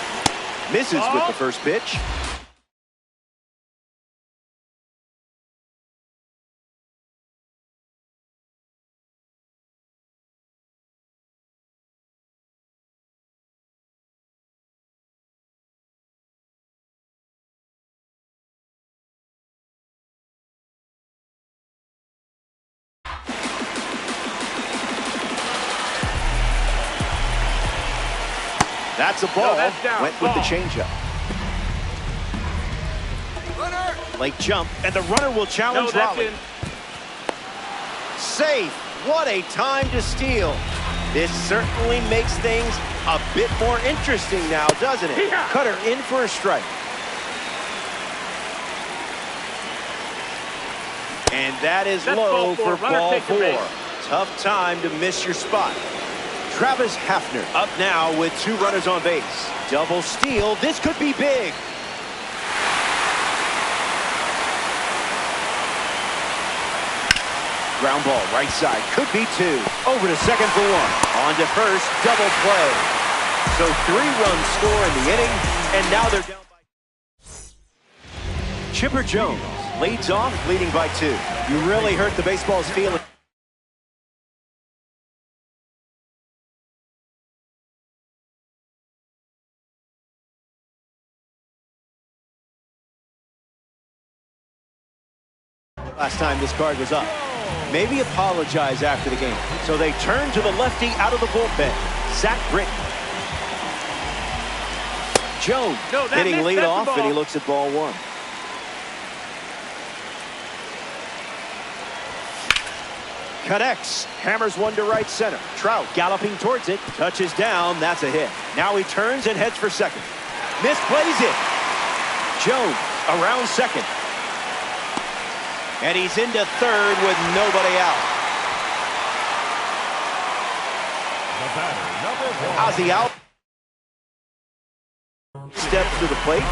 Misses with the first pitch. That's a ball. No, that's down. Went with the changeup. Late jump, and the runner will challenge Raleigh. In. Safe. What a time to steal. This certainly makes things a bit more interesting now, doesn't it? Yeah. Cutter in for a strike. And that is That's low ball 4. for Runner ball takes the 4. base. Tough time to miss your spot. Travis Hafner up now with 2 runners on base. Double steal. This could be big. Ground ball right side. Could be 2. Over to second for 1. On to first. Double play. So 3-run score in the inning. And now they're down by... Chipper Jones leads off, leading by 2. You really hurt the baseball's feeling. Last time this card was up. Maybe apologize after the game. So they turn to the lefty out of the bullpen. Zach Britton. Jones hitting lead off, and he looks at ball 1. Connects. Hammers one to right center. Trout galloping towards it. Touches down. That's a hit. Now he turns and heads for second. Misplays it. Jones around second. And he's into third with nobody out. Ozzie out. Steps to the plate.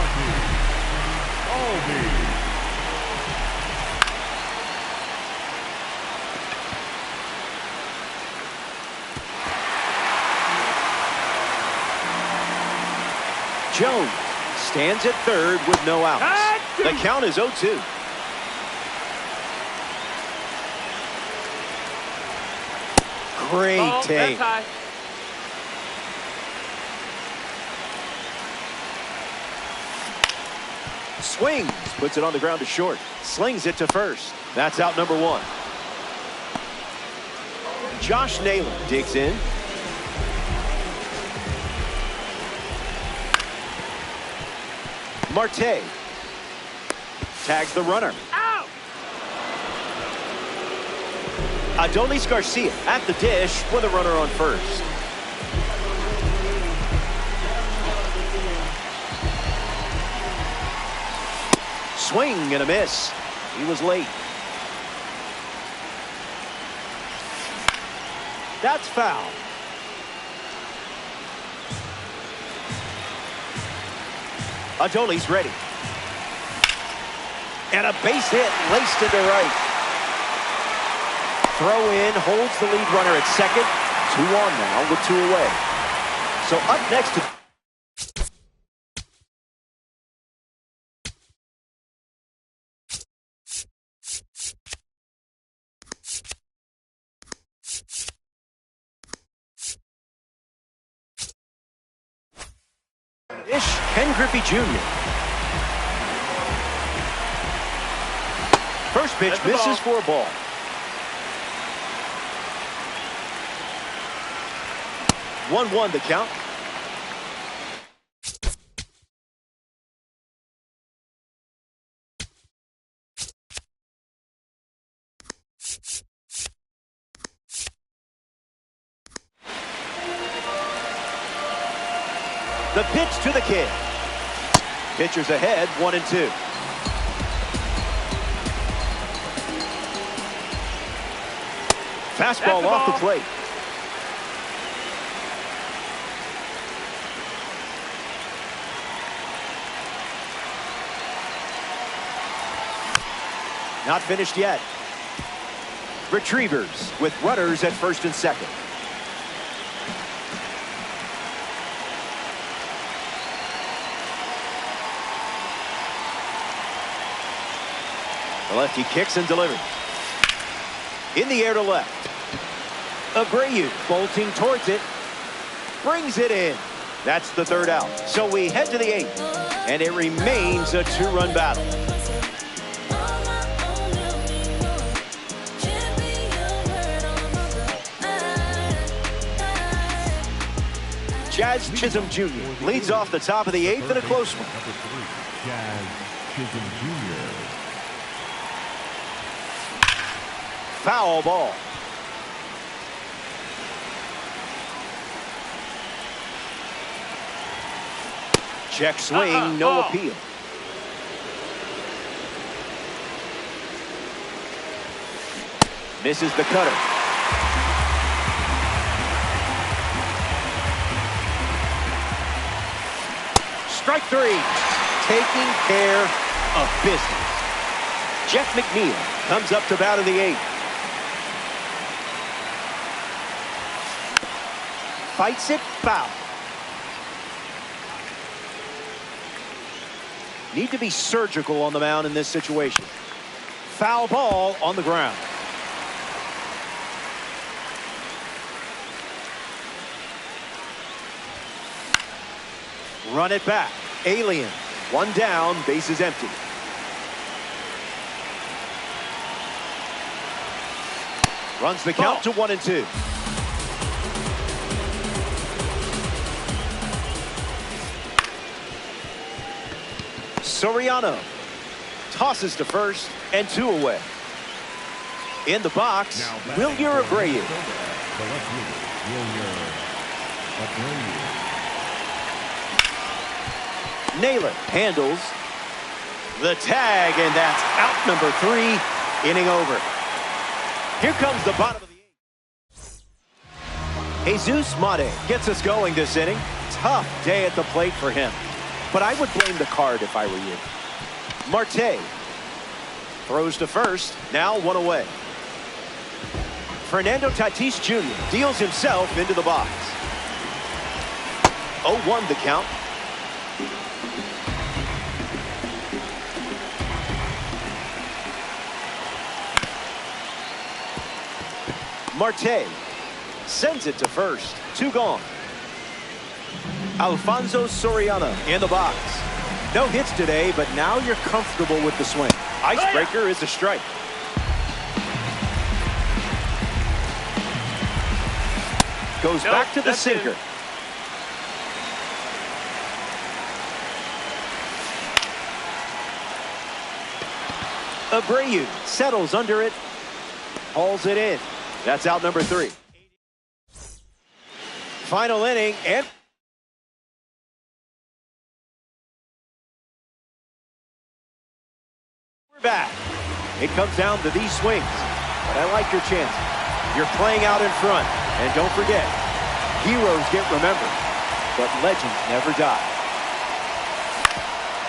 Jones stands at third with no outs. The count is 0-2. Great take. Swings, puts it on the ground to short. Slings it to first. That's out number 1. Josh Naylor digs in. Marte tags the runner. Out! Adolis Garcia at the dish with a runner on first. Swing and a miss. He was late. That's foul. Adolis ready. And a base hit laced into right. Throw in, holds the lead runner at second. 2 on now with 2 away. So up next to... Ken Griffey Jr. First pitch misses for a ball. One the count. The pitch to the kid. Pitchers ahead, 1-2. Fastball off the plate. Not finished yet. Retrievers with runners at first and second. The lefty kicks and delivers. In the air to left. Abreu bolting towards it. Brings it in. That's the 3rd out. So we head to the 8th. And it remains a 2-run battle. Jazz Chisholm Jr. leads off the top of the 8th in a close one. Jazz Chisholm Jr. Foul ball. Check swing, no appeal. Misses the cutter. Strike three. Taking care of business. Jeff McNeil comes up to bat in the eighth. Fights it, foul. Need to be surgical on the mound in this situation. Foul ball on the ground. Run it back. Alien. One down, base is empty. Runs the count to 1-2. Soriano tosses to first and 2 away. In the box, Wilyer Abreu. Naylor handles the tag, and that's out number 3, inning over. Here comes the bottom of the 8th. Jesus Mate gets us going this inning. Tough day at the plate for him, but I would blame the card if I were you. Marte throws to first, now 1 away. Fernando Tatis Jr. deals himself into the box. 0-1 the count. Marte sends it to first. 2 gone. Alfonso Soriano in the box. No hits today, but now you're comfortable with the swing. Icebreaker is a strike. Goes back to the sinker. Abreu settles under it. Hauls it in. That's out number 3. Final inning, and we're back. It comes down to these swings, but I like your chances. You're playing out in front, and don't forget, heroes get remembered, but legends never die.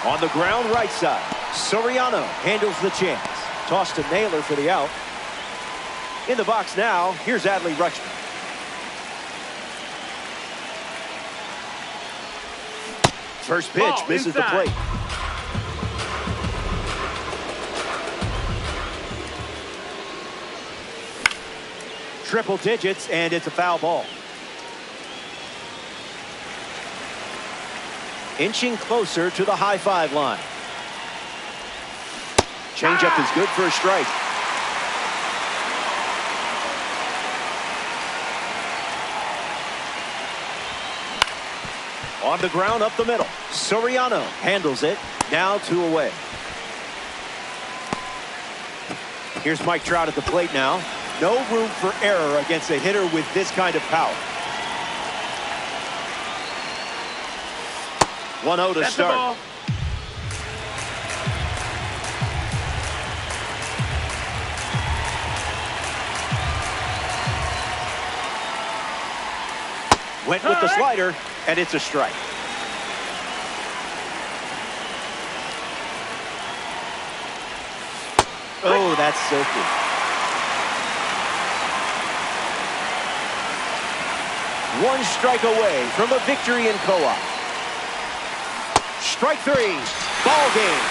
On the ground right side, Soriano handles the chance. Toss to Naylor for the out. In the box now, here's Adley Rutschman. First pitch misses the plate. Triple digits, and it's a foul ball. Inching closer to the high 5 line. Changeup is good for a strike. On the ground up the middle. Soriano handles it. Now 2 away. Here's Mike Trout at the plate now. No room for error against a hitter with this kind of power. 1-0 to start. Went with the slider, and it's a strike. Oh, that's silky. One strike away from a victory in co-op. Strike 3, ball game.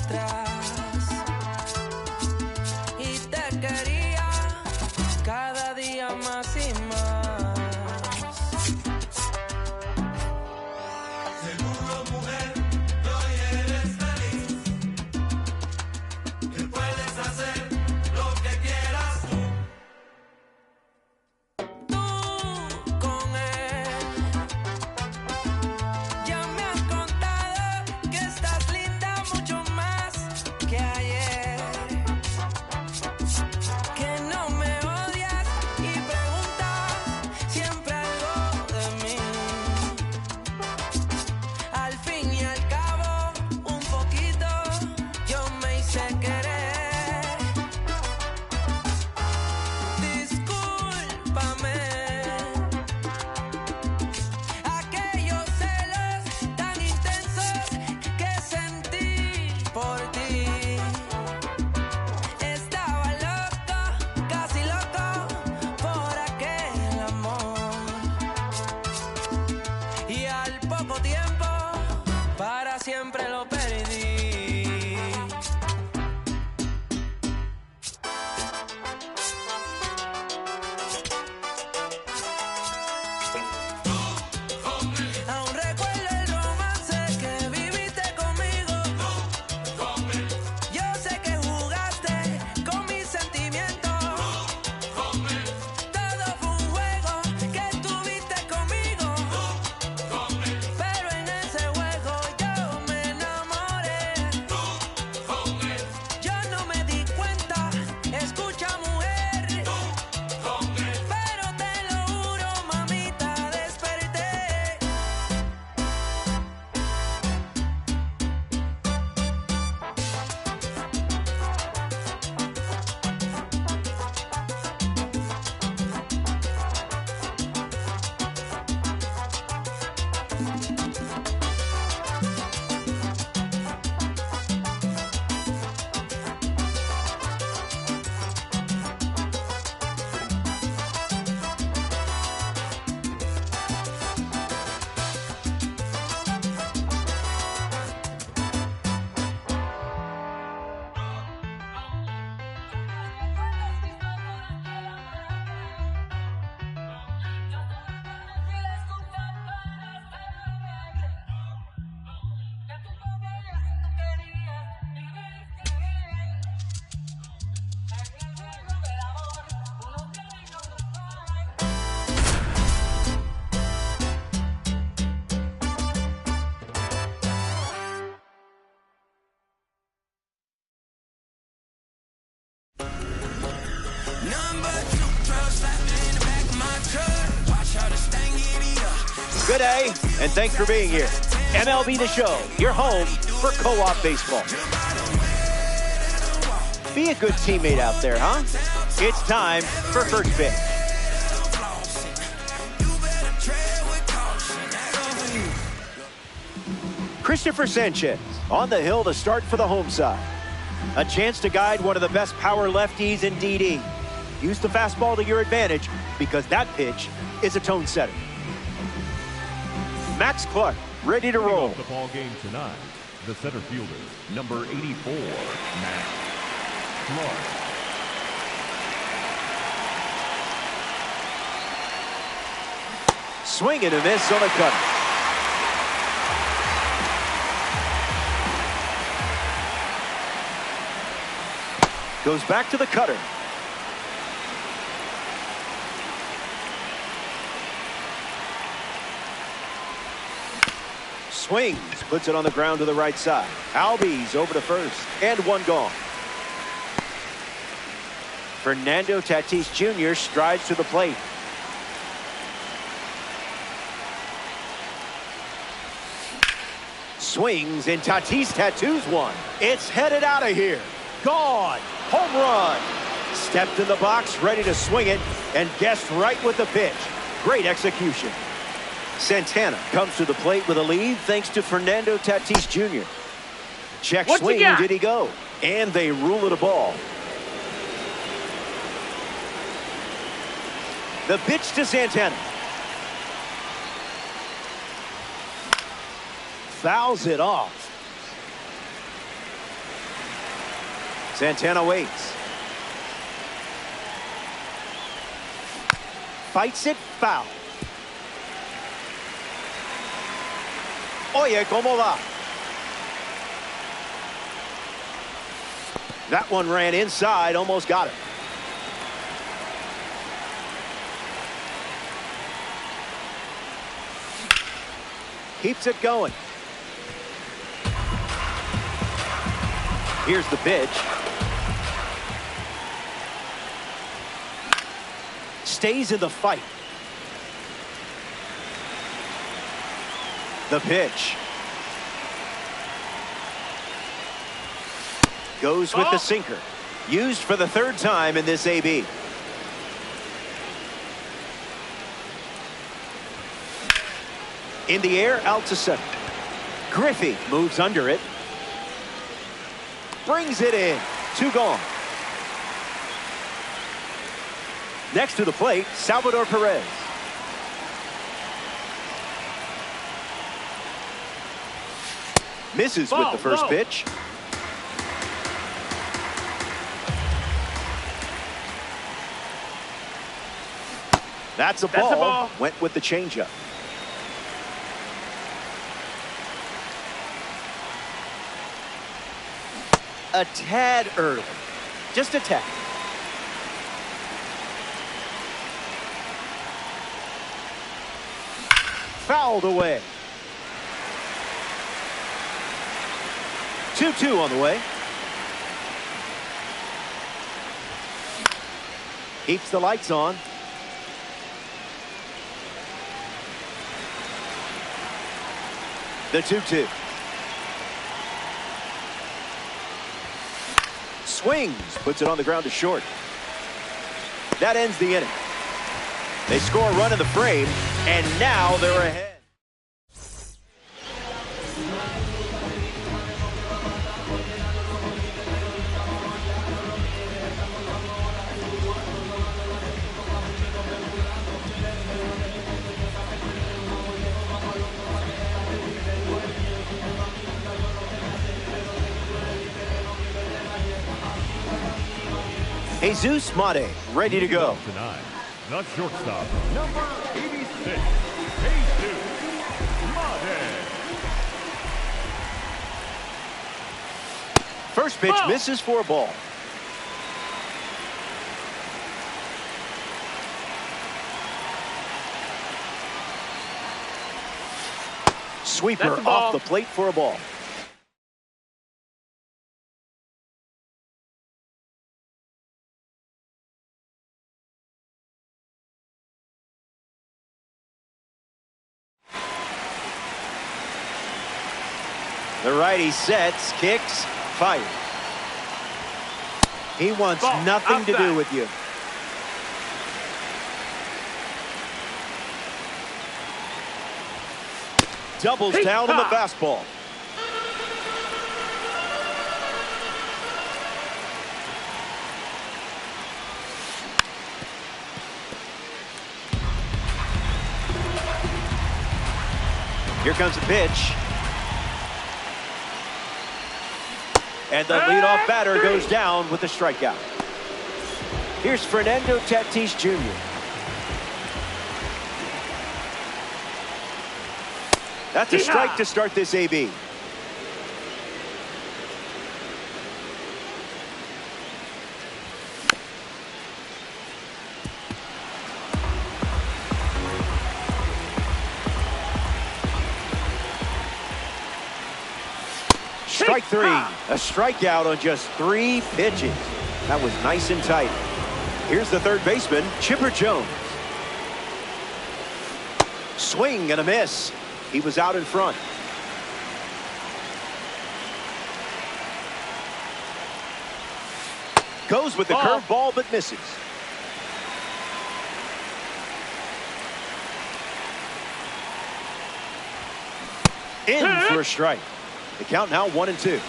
atrás y te quería cada día más y más. Seguro, mujer, que hoy eres feliz, que puedes hacer lo que quieras Tú con él ya me has contado que estás linda mucho más que ayer, que no me odias y preguntas siempre algo de mí. Al fin y al cabo, un poquito yo me hice querer. Discúlpame aquellos celos tan intensos que sentí por ti. Estaba loco, casi loco por aquel amor. Y al poco tiempo, para siempre lo perdí. Aún recuerdo el romance que viviste conmigo. Yo sé que jugaste con mis sentimientos. Todo fue un juego que tuviste conmigo. Pero en ese juego yo me enamoré. Yo no me di cuenta, escucha mujer. Pero te lo juro, mamita, desperté. Good day, and thanks for being here. MLB The Show, your home for co-op baseball. Be a good teammate out there, huh? It's time for first pitch. Christopher Sanchez on the hill to start for the home side. A chance to guide one of the best power lefties in DD. Use the fastball to your advantage because that pitch is a tone setter. Max Clark, ready to roll. The ball game tonight, the center fielder, number 84, Max Clark. Swing and a miss on a cutter. Goes back to the cutter. Swings, puts it on the ground to the right side. Albies over to first, and one gone. Fernando Tatis Jr. strides to the plate. Swings, and Tatis tattoos one. It's headed out of here. Gone. Home run. Stepped in the box, ready to swing it, and guessed right with the pitch. Great execution. Santana comes to the plate with a lead thanks to Fernando Tatis Jr. Check swing, did he go? And they rule it a ball. The pitch to Santana. Fouls it off. Santana waits. Fights it, foul. Oye, ¿cómo va? That one ran inside, almost got it. Keeps it going. Here's the pitch. Stays in the fight. The pitch. Goes with the sinker. Used for the third time in this AB. In the air, out to center. Griffey moves under it. Brings it in. 2 gone. Next to the plate, Salvador Perez. Misses with the first pitch. That's a ball. Went with the changeup. A tad early. Just a tad. Fouled away. 2-2 on the way. Keeps the lights on. The 2-2. Swings, puts it on the ground to short. That ends the inning. They score a run in the frame, and now they're ahead. Jesus Mate, ready to go. Tonight, the shortstop, number 86, Jesus Mate. First pitch misses for a ball. Sweeper off the plate for a ball. The righty sets, kicks, fires. He wants nothing to do with you. Doubles down on the fastball. Here comes the pitch. And the leadoff batter goes down with a strikeout. Here's Fernando Tatis Jr. That's a strike to start this AB. Strike 3, a strikeout on just 3 pitches. That was nice and tight. Here's the third baseman, Chipper Jones. Swing and a miss. He was out in front. Goes with the curveball but misses. In for a strike. The count now 1-2.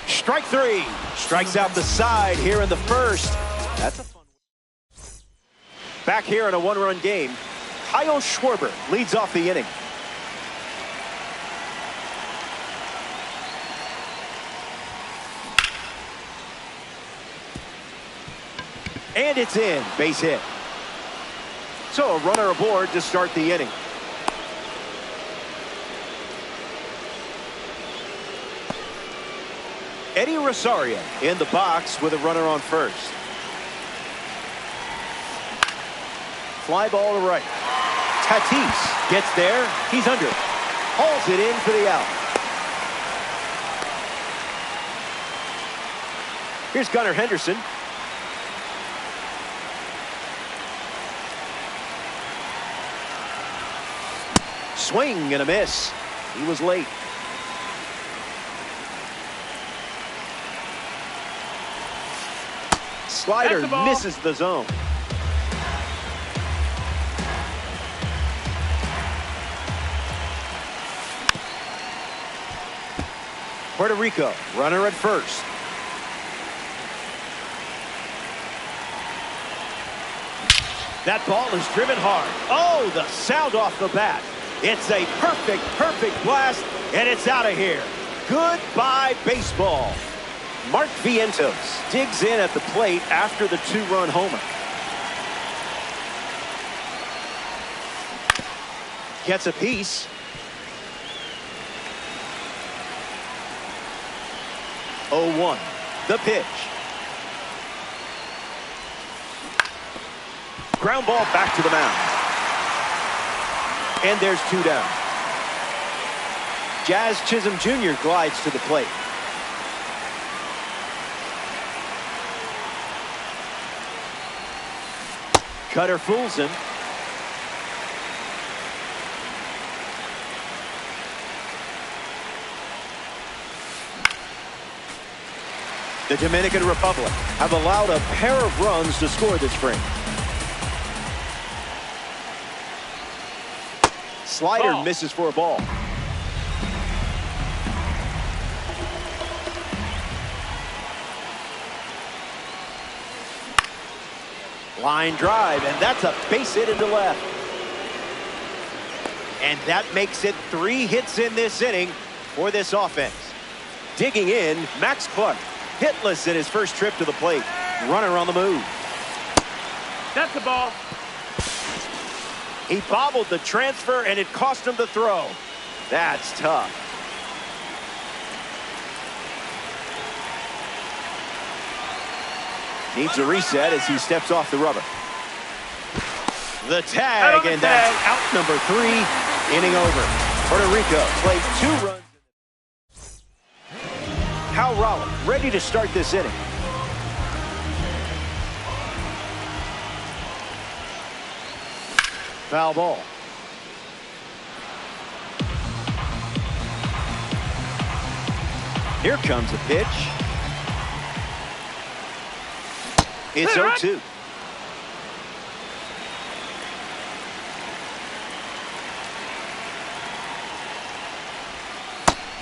Strike 3. Strikes out the side here in the first. That's a fun one. Back here in a 1-run game, Kyle Schwarber leads off the inning. And it's in. Base hit. So a runner aboard to start the inning. Eddie Rosario in the box with a runner on first. Fly ball to right. Tatis gets there. He's under it. Hauls it in for the out. Here's Gunnar Henderson. Swing and a miss. He was late. Slider misses the zone. Puerto Rico, runner at first. That ball is driven hard. Oh, the sound off the bat. It's a perfect blast, and it's out of here. Goodbye, baseball. Mark Vientos digs in at the plate after the two-run homer. Gets a piece. Oh, 1. The pitch. Ground ball back to the mound. And there's 2 down. Jazz Chisholm Jr. glides to the plate. Cutter fools him. The Dominican Republic have allowed a pair of runs to score this spring. Slider misses for a ball. Line drive, and that's a base hit into left. And that makes it 3 hits in this inning for this offense. Digging in, Max Clark, hitless in his first trip to the plate. Runner on the move. That's the ball. He bobbled the transfer, and it cost him the throw. That's tough. Needs a reset as he steps off the rubber. The tag, and that's out number 3. Inning over. Puerto Rico played 2 runs. Hal Rowell ready to start this inning. Foul ball. Here comes a pitch. It's 0-2.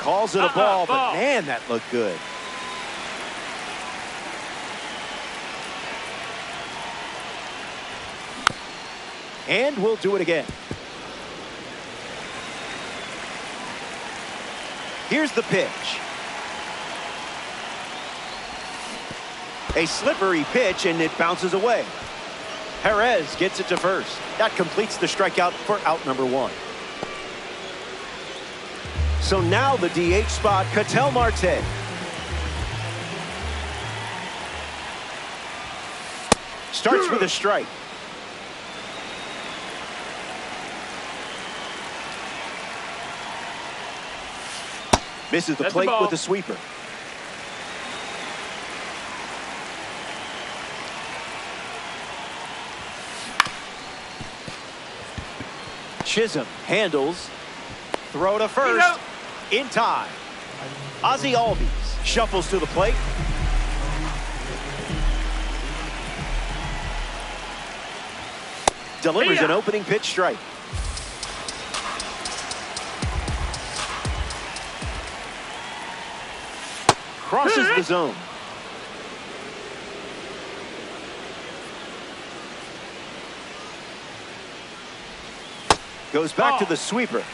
Calls it a ball, but man, that looked good. And we'll do it again. Here's the pitch. A slippery pitch, and it bounces away. Perez gets it to first. That completes the strikeout for out number 1. So now the DH spot, Ketel Marte. Starts with a strike. Misses the plate with a sweeper. Chisholm handles. Throw to first. In time. Ozzie Albies shuffles to the plate. Delivers an opening pitch strike. Crosses the zone. Goes back to the sweeper.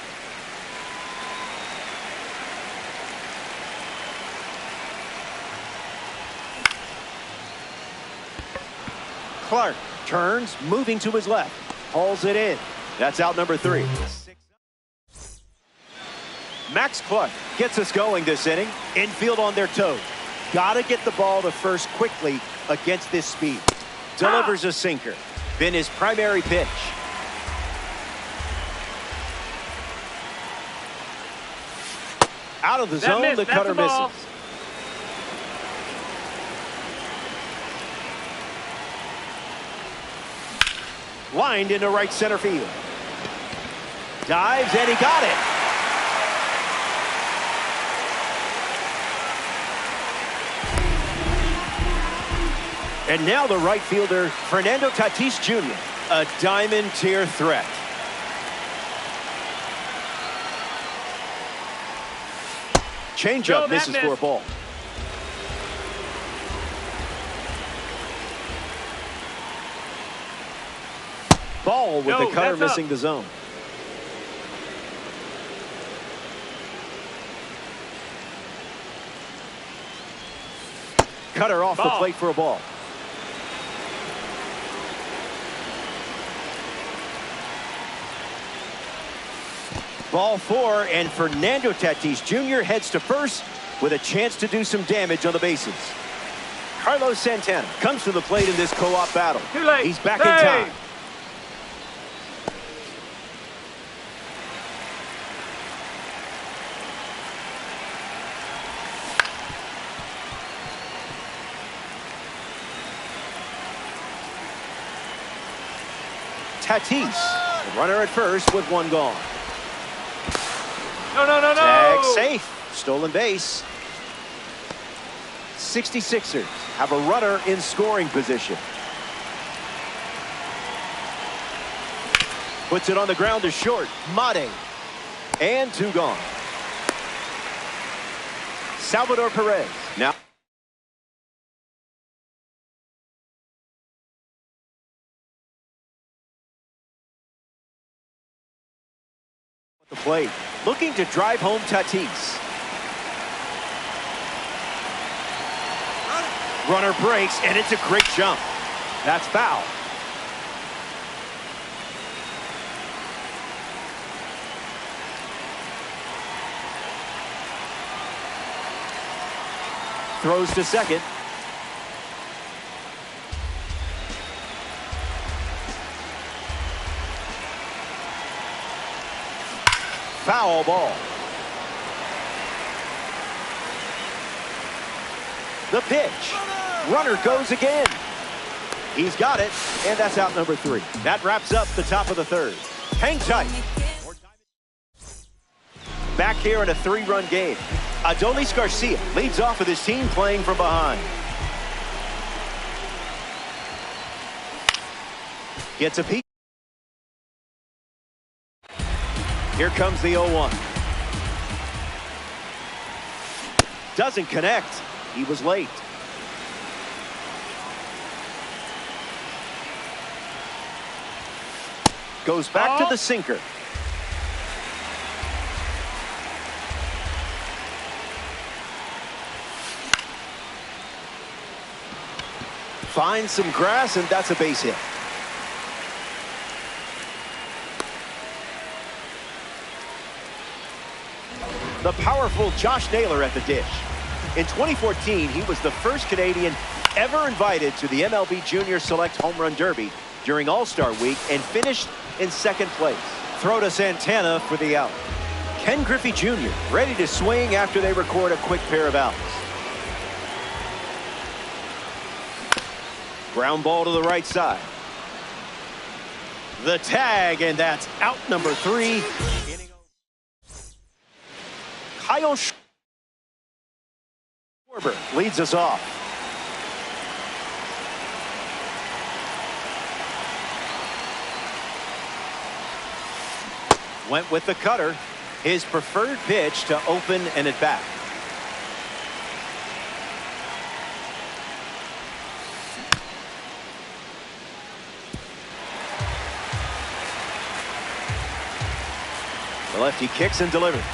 Clark turns, moving to his left. Hauls it in. That's out number 3. Max Clark gets us going this inning. Infield on their toes. Gotta get the ball to first quickly against this speed. Delivers a sinker. Been his primary pitch. Out of the zone, the cutter misses. Lined into right center field. Dives, and he got it. And now the right fielder, Fernando Tatis Jr., a diamond tier threat. Changeup misses for a ball. Ball with the cutter missing the zone. Cutter off the plate for a ball. Ball 4, and Fernando Tatis Jr. heads to first with a chance to do some damage on the bases. Carlos Santana comes to the plate in this co-op battle. Too late. He's back in time. Tatis, the runner at first with 1 gone. No. Tag safe. Stolen base. 66ers have a runner in scoring position. Puts it on the ground to short. Mate. And 2 gone. Salvador Perez. Now the plate, looking to drive home Tatis. Runner breaks, and it's a great jump. That's foul. Throws to second. Foul ball. The pitch. Runner goes again. He's got it, and that's out number 3. That wraps up the top of the 3rd. Hang tight. Back here in a 3-run game. Adolis Garcia leads off with his team playing from behind. Gets a peek. Here comes the 0-1. Doesn't connect. He was late. Goes back to the sinker. Finds some grass, and that's a base hit. The powerful Josh Naylor at the dish. In 2014, he was the first Canadian ever invited to the MLB Junior Select Home Run Derby during All-Star Week and finished in 2nd place. Throw to Santana for the out. Ken Griffey Jr. ready to swing after they record a quick pair of outs. Ground ball to the right side. The tag, and that's out number 3. Kyle Schwarber leads us off. Went with the cutter, his preferred pitch to open an at-bat. The lefty kicks and delivers.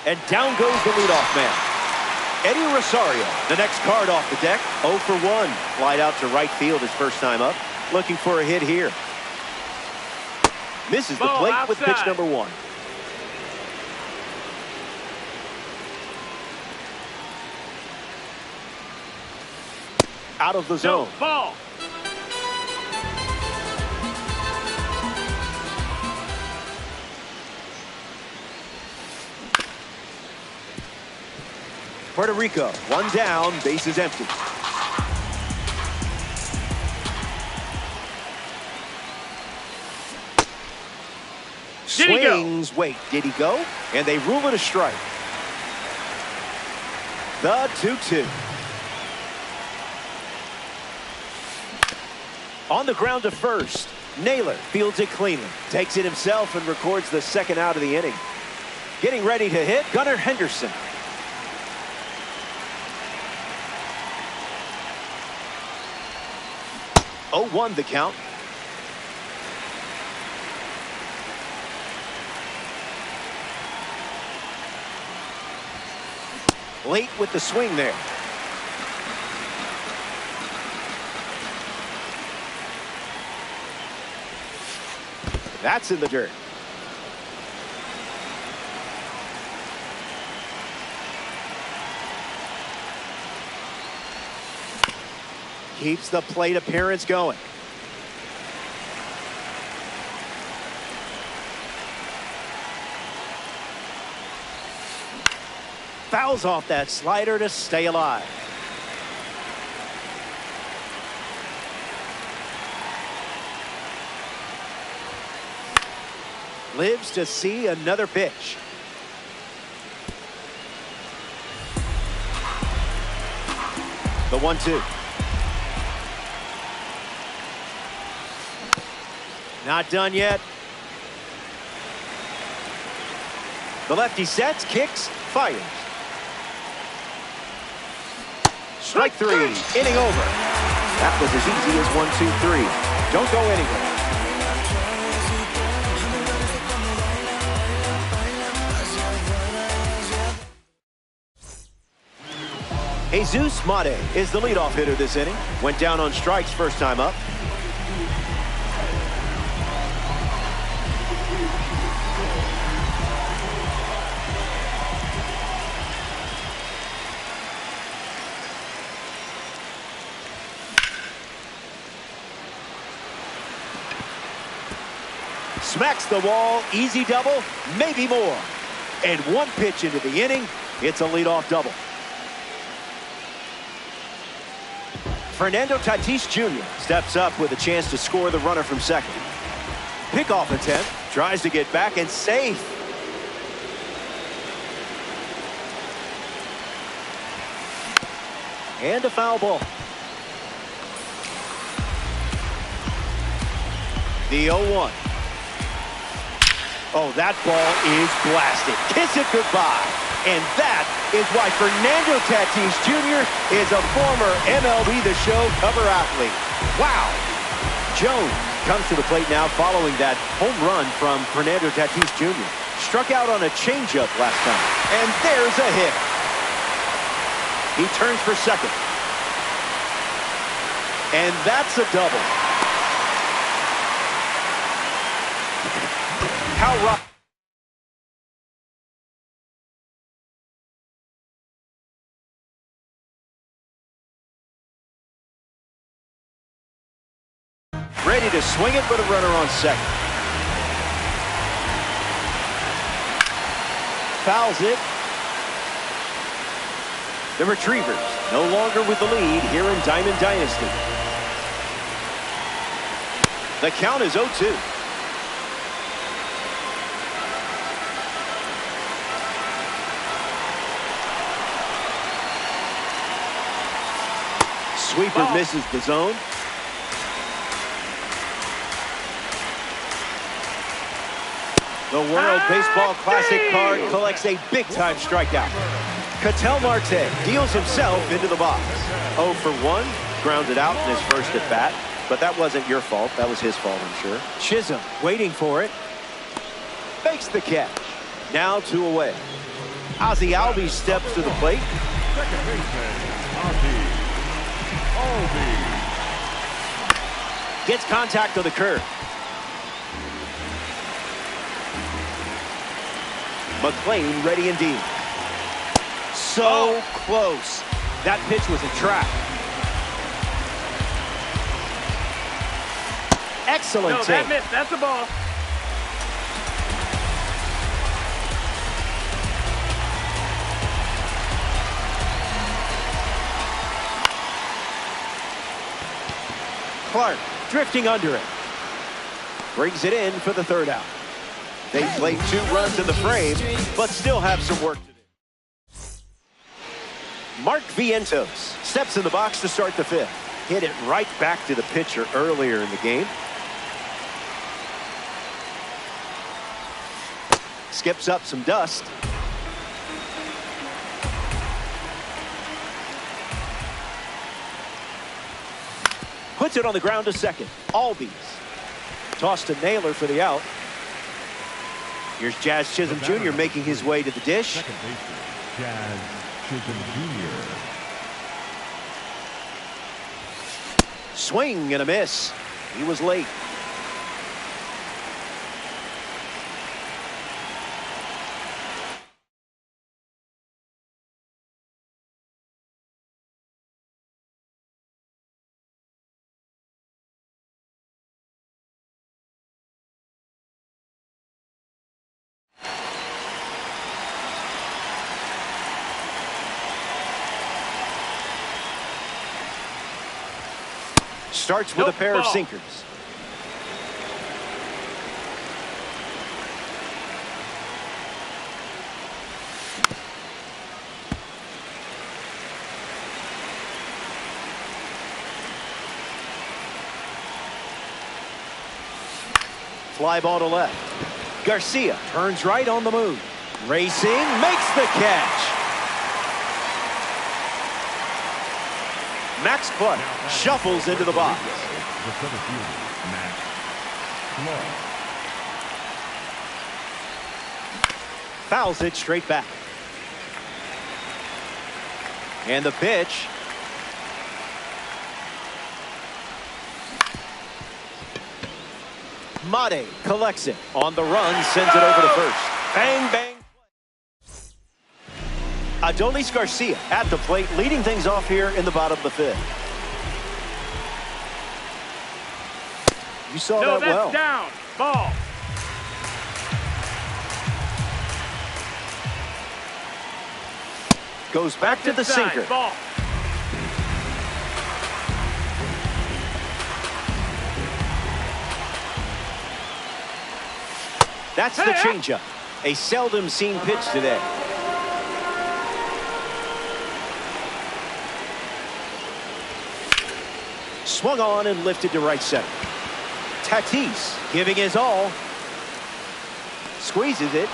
And down goes the leadoff man. Eddie Rosario, the next card off the deck. 0 for 1. Flied out to right field his first time up. Looking for a hit here. Misses the Ball plate outside. with pitch number 1. Out of the zone. No, ball. Puerto Rico, 1 down, base is empty. Did he go? Swings, wait, did he go? And they rule it a strike. The 2-2. On the ground to first. Naylor fields it cleanly. Takes it himself and records the second out of the inning. Getting ready to hit, Gunnar Henderson. Oh, 1 the count. Late with the swing there. That's in the dirt. Keeps the plate appearance going. Fouls off that slider to stay alive. Lives to see another pitch. The 1-2. Not done yet. The lefty sets, kicks, fires. Strike 3, inning over. That was as easy as 1, 2, 3. Don't go anywhere. Jesus Mate is the leadoff hitter this inning. Went down on strikes first time up. Smacks the wall, easy double, maybe more. And 1 pitch into the inning, it's a leadoff double. Fernando Tatis Jr. steps up with a chance to score the runner from second. Pickoff attempt, tries to get back and safe. And a foul ball. The 0-1. Oh, that ball is blasted. Kiss it goodbye. And that is why Fernando Tatis Jr. is a former MLB The Show cover athlete. Wow. Jones comes to the plate now following that home run from Fernando Tatis Jr. Struck out on a changeup last time. And there's a hit. He turns for second. And that's a double. How rough. Ready to swing it, but a runner on second. Fouls it. The Retrievers no longer with the lead here in Diamond Dynasty. The count is 0-2. Sweeper misses the zone. The World Baseball Classic card collects a big-time strikeout. Ketel Marte deals himself into the box. 0 for 1, grounded out in his first at bat. But that wasn't your fault. That was his fault, I'm sure. Chisholm waiting for it. Fakes the catch. Now 2 away. Ozzie Albies steps to the plate. Second baseman, Aldi. Gets contact on the curve. McLean ready indeed. So close. That pitch was a trap. Excellent No, take. that missed. That's a ball. Clark drifting under it. Brings it in for the third out. They played 2 runs in the frame, but still have some work to do. Mark Vientos steps in the box to start the 5th. Hit it right back to the pitcher earlier in the game. Skips up some dust. Puts it on the ground to second. Albies. Tossed to Naylor for the out. Here's Jazz Chisholm Jr. making his way to the dish. Second baseman, Jazz Chisholm Jr. Swing and a miss. He was late. Starts with a pair of sinkers. Fly ball to left. Garcia turns right on the move. Racing, makes the catch. Max Clark shuffles into the box. The center fielder, Max Clark. Fouls it straight back. And the pitch. Mate collects it. On the run, sends it over to first. Bang, bang. Adolis Garcia at the plate, leading things off here in the bottom of the 5th. You saw No, that well. that's down. Ball. Goes back to the Inside. sinker. Ball. That's the changeup. A seldom seen pitch today. Swung on and lifted to right center. Tatis giving his all. Squeezes it.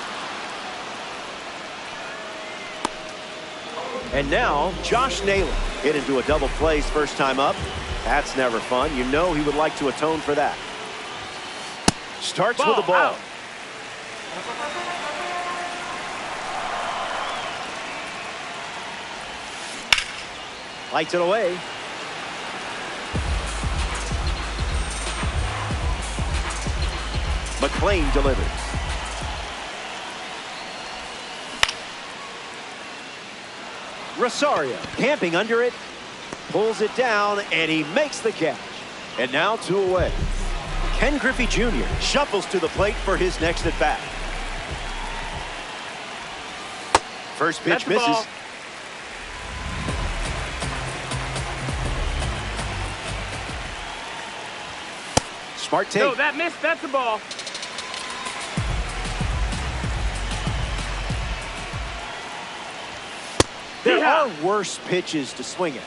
And now Josh Naylor hit into a double play his first time up. That's never fun. You know he would like to atone for that. Starts with the ball. Out. Lights it away. McLean delivers. Rosario camping under it. Pulls it down, and he makes the catch. And now 2 away. Ken Griffey Jr. shuffles to the plate for his next at-bat. First pitch misses. Ball. Smart take. No, that missed. That's a ball. There are worse pitches to swing at.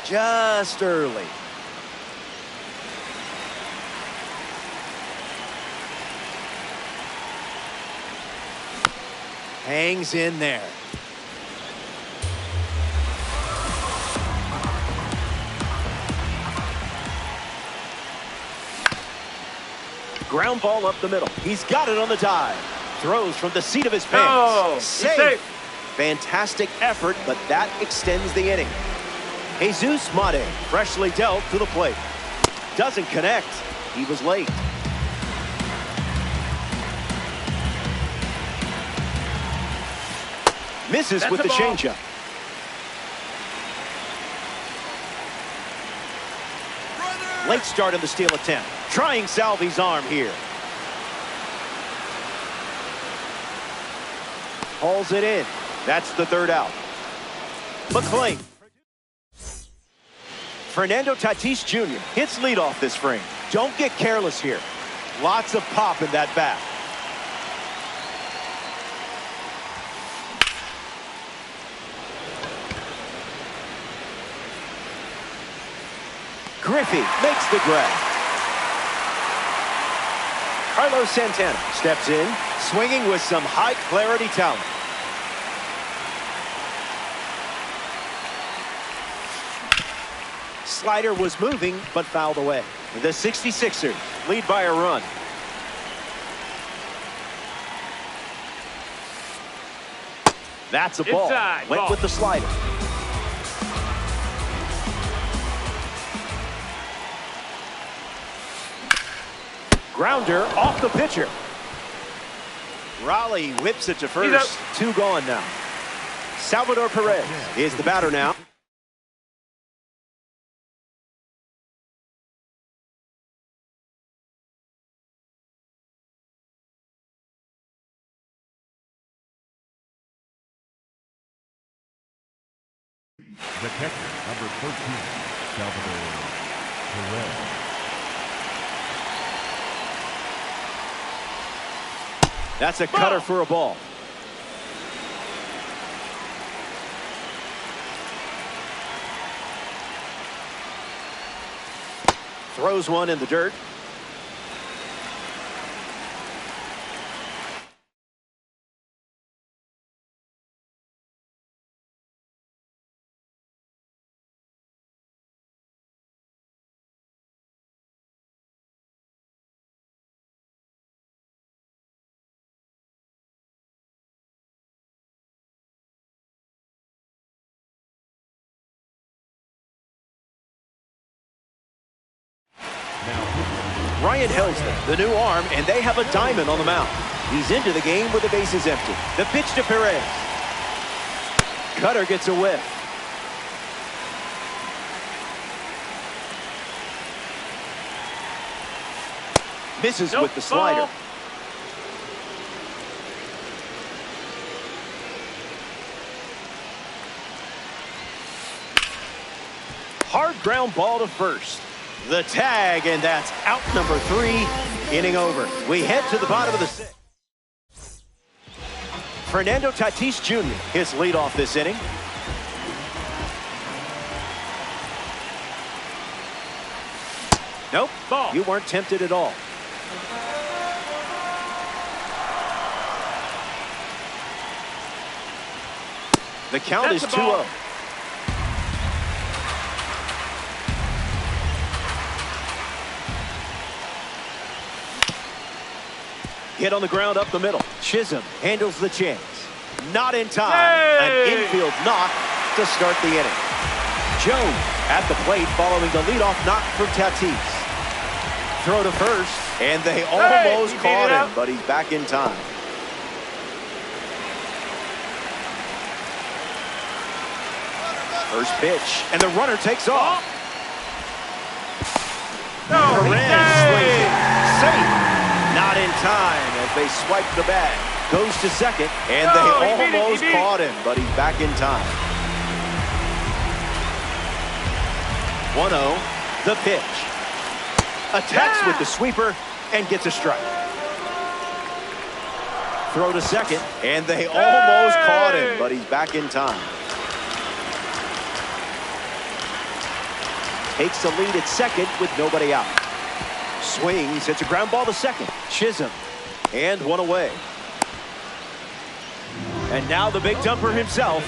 Just early. Hangs in there. Ground ball up the middle. He's got it on the dive. Throws from the seat of his pants. Oh, Safe. Fantastic effort, but that extends the inning. Jesus Mate, freshly dealt to the plate. Doesn't connect. He was late. Misses That's with the the ball. changeup. Late start in the steal attempt. Trying Salvi's arm here. Hauls it in. That's the third out. McClain. Fernando Tatis Jr. hits leadoff this frame. Don't get careless here. Lots of pop in that bat. Griffey makes the grab. Carlos Santana steps in, swinging with some high clarity talent. Slider was moving, but fouled away. The 66ers lead by a run. That's a ball. Inside, Went ball. with the slider. Grounder off the pitcher. Raleigh whips it to first. Two gone now. Salvador Perez is the batter now. The catcher, number 14, Salvador Perez. That's a cutter for a ball. Throws one in the dirt. Ryan Helsley, the new arm, and they have a diamond on the mound. He's into the game with the bases empty. The pitch to Perez. Cutter gets a whiff. Misses with the slider. Ball. Hard ground ball to first. The tag, and that's out number 3. Inning over. We head to the bottom of the 6th. Fernando Tatis Jr. his leadoff this inning. Nope. Ball. You weren't tempted at all. The count That's is the ball. 2-0. Hit on the ground up the middle. Chisholm handles the chance. Not in time. Hey! An infield knock to start the inning. Jones at the plate following the leadoff knock from Tatis. Throw to first, and they almost he beat caught it him, up. but he's back in time. First pitch, and the runner takes off. No, he Perez saved. swings it. Safe. Not in time as they swipe the bag. Goes to second, and No, they he beat it, almost he beat it. caught him, but he's back in time. 1-0, the pitch. Attacks with the sweeper and gets a strike. Throw to second, and they almost caught him, but he's back in time. Takes the lead at second with nobody out. Swings, it's a ground ball to second. Chisholm, and one away. And now the big dumper himself.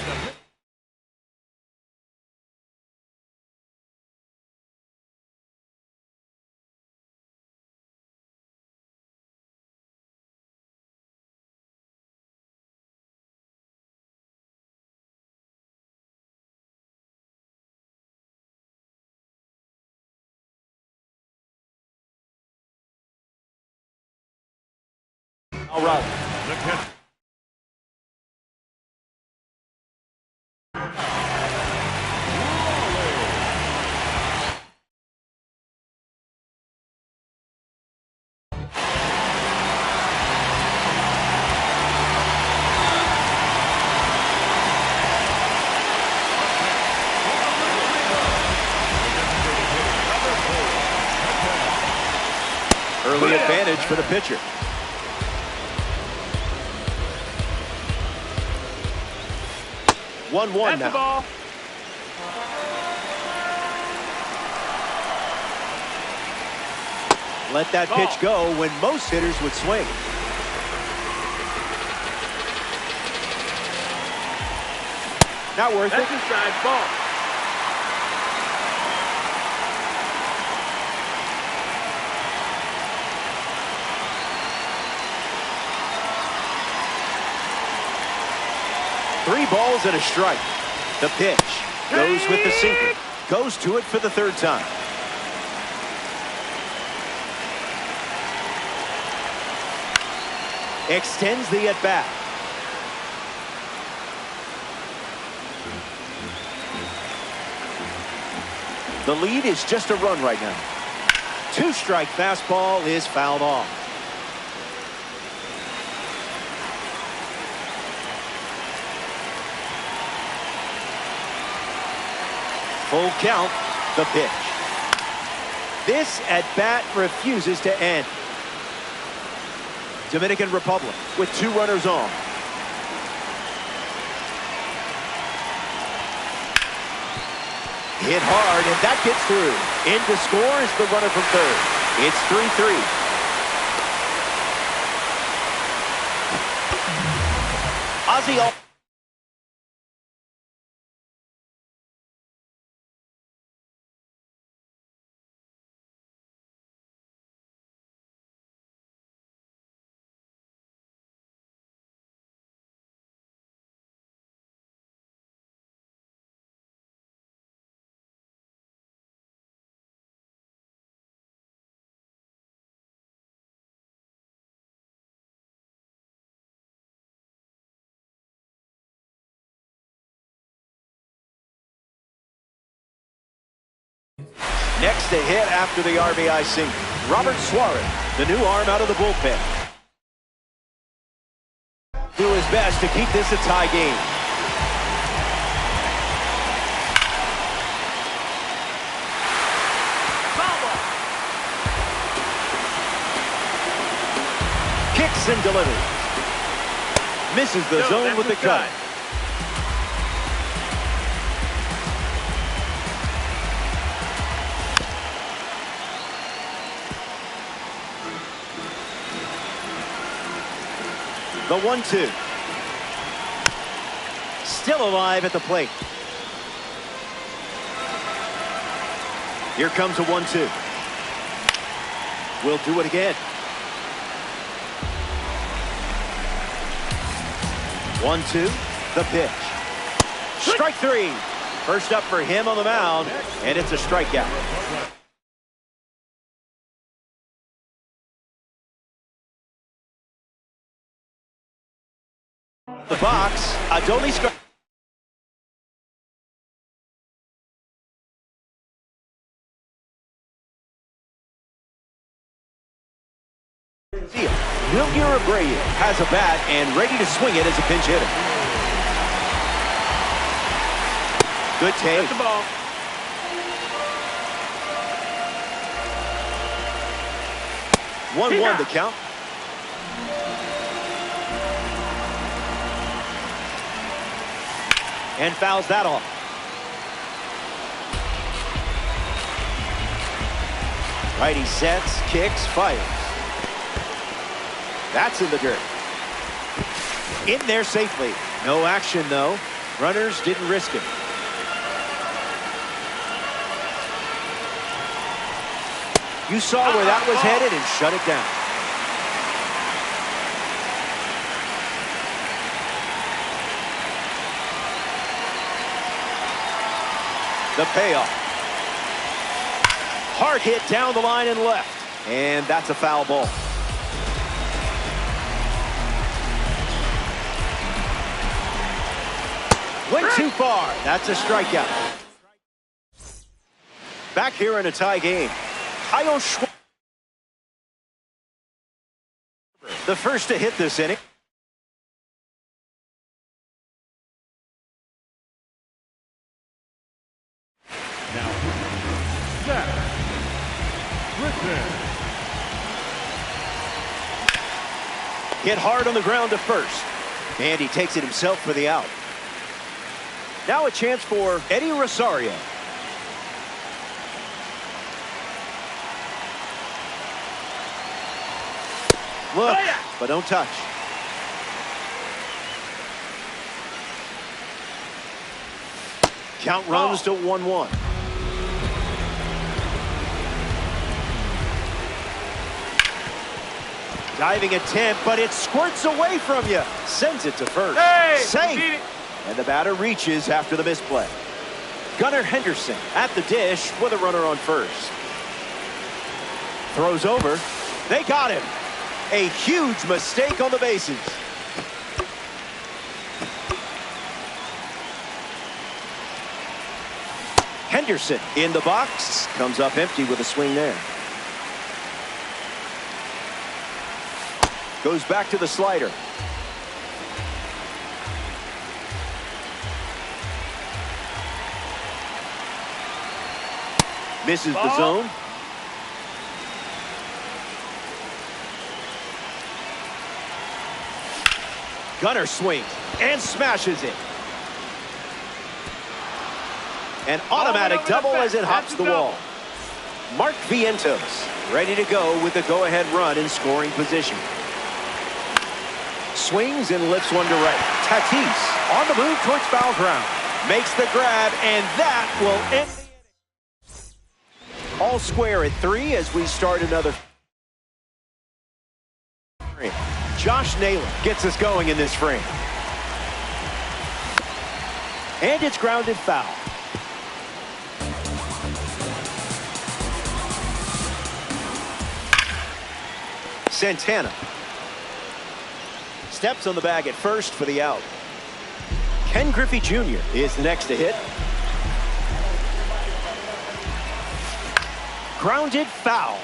route. The catch. Early advantage for the pitcher. One That's the now. ball. Let that Ball. pitch go when most hitters would swing. Not worth That's it. inside. Ball. Three balls and a strike. The pitch goes with the sinker. Goes to it for the third time. Extends the at-bat. The lead is just a run right now. Two-strike fastball is fouled off. Full count, the pitch. This at-bat refuses to end. Dominican Republic with two runners on. Hit hard, and that gets through. In to score is the runner from third. It's 3-3. Ozzy. Next to hit after the RBI single, Robert Suarez, the new arm out of the bullpen. Do his best to keep this a tie game. Kicks and delivers. Misses the zone with the cut. The 1-2. Still alive at the plate. Here comes a 1-2. We'll do it again. 1-2. The pitch. Strike three. First up for him on the mound, and it's a strikeout. The box, Adolis. Wilger Abreu has a bat and ready to swing it as a pinch hitter. Good take. That's the ball. One the count. And fouls that off. Righty sets, kicks, fires. That's in the dirt. In there safely. No action, though. Runners didn't risk it. You saw where that was headed and shut it down. The payoff. Hard hit down the line and left. And that's a foul ball. Went too far. That's a strikeout. Back here in a tie game. Kyle Schwarber, the first to hit this inning. Now, Zach Britton. Hit hard on the ground to first. And he takes it himself for the out. Now a chance for Eddie Rosario. Look, but don't touch. Count runs to 1-1. Diving attempt, but it squirts away from you. Sends it to first. Hey, safe. And the batter reaches after the misplay. Gunnar Henderson at the dish with a runner on first. Throws over. They got him. A huge mistake on the bases. Henderson in the box. Comes up empty with a swing there. Goes back to the slider. Misses the zone. Gunnar swings and smashes it. An automatic double as it hops the wall. Mark Vientos ready to go with the go-ahead run in scoring position. Swings and lifts one to right. Tatis on the move towards foul ground. Makes the grab, and that will end the inning. All square at 3 as we start another. Josh Naylor gets us going in this frame. And it's grounded foul. Santana steps on the bag at first for the out. Ken Griffey Jr. is the next to hit. Grounded foul.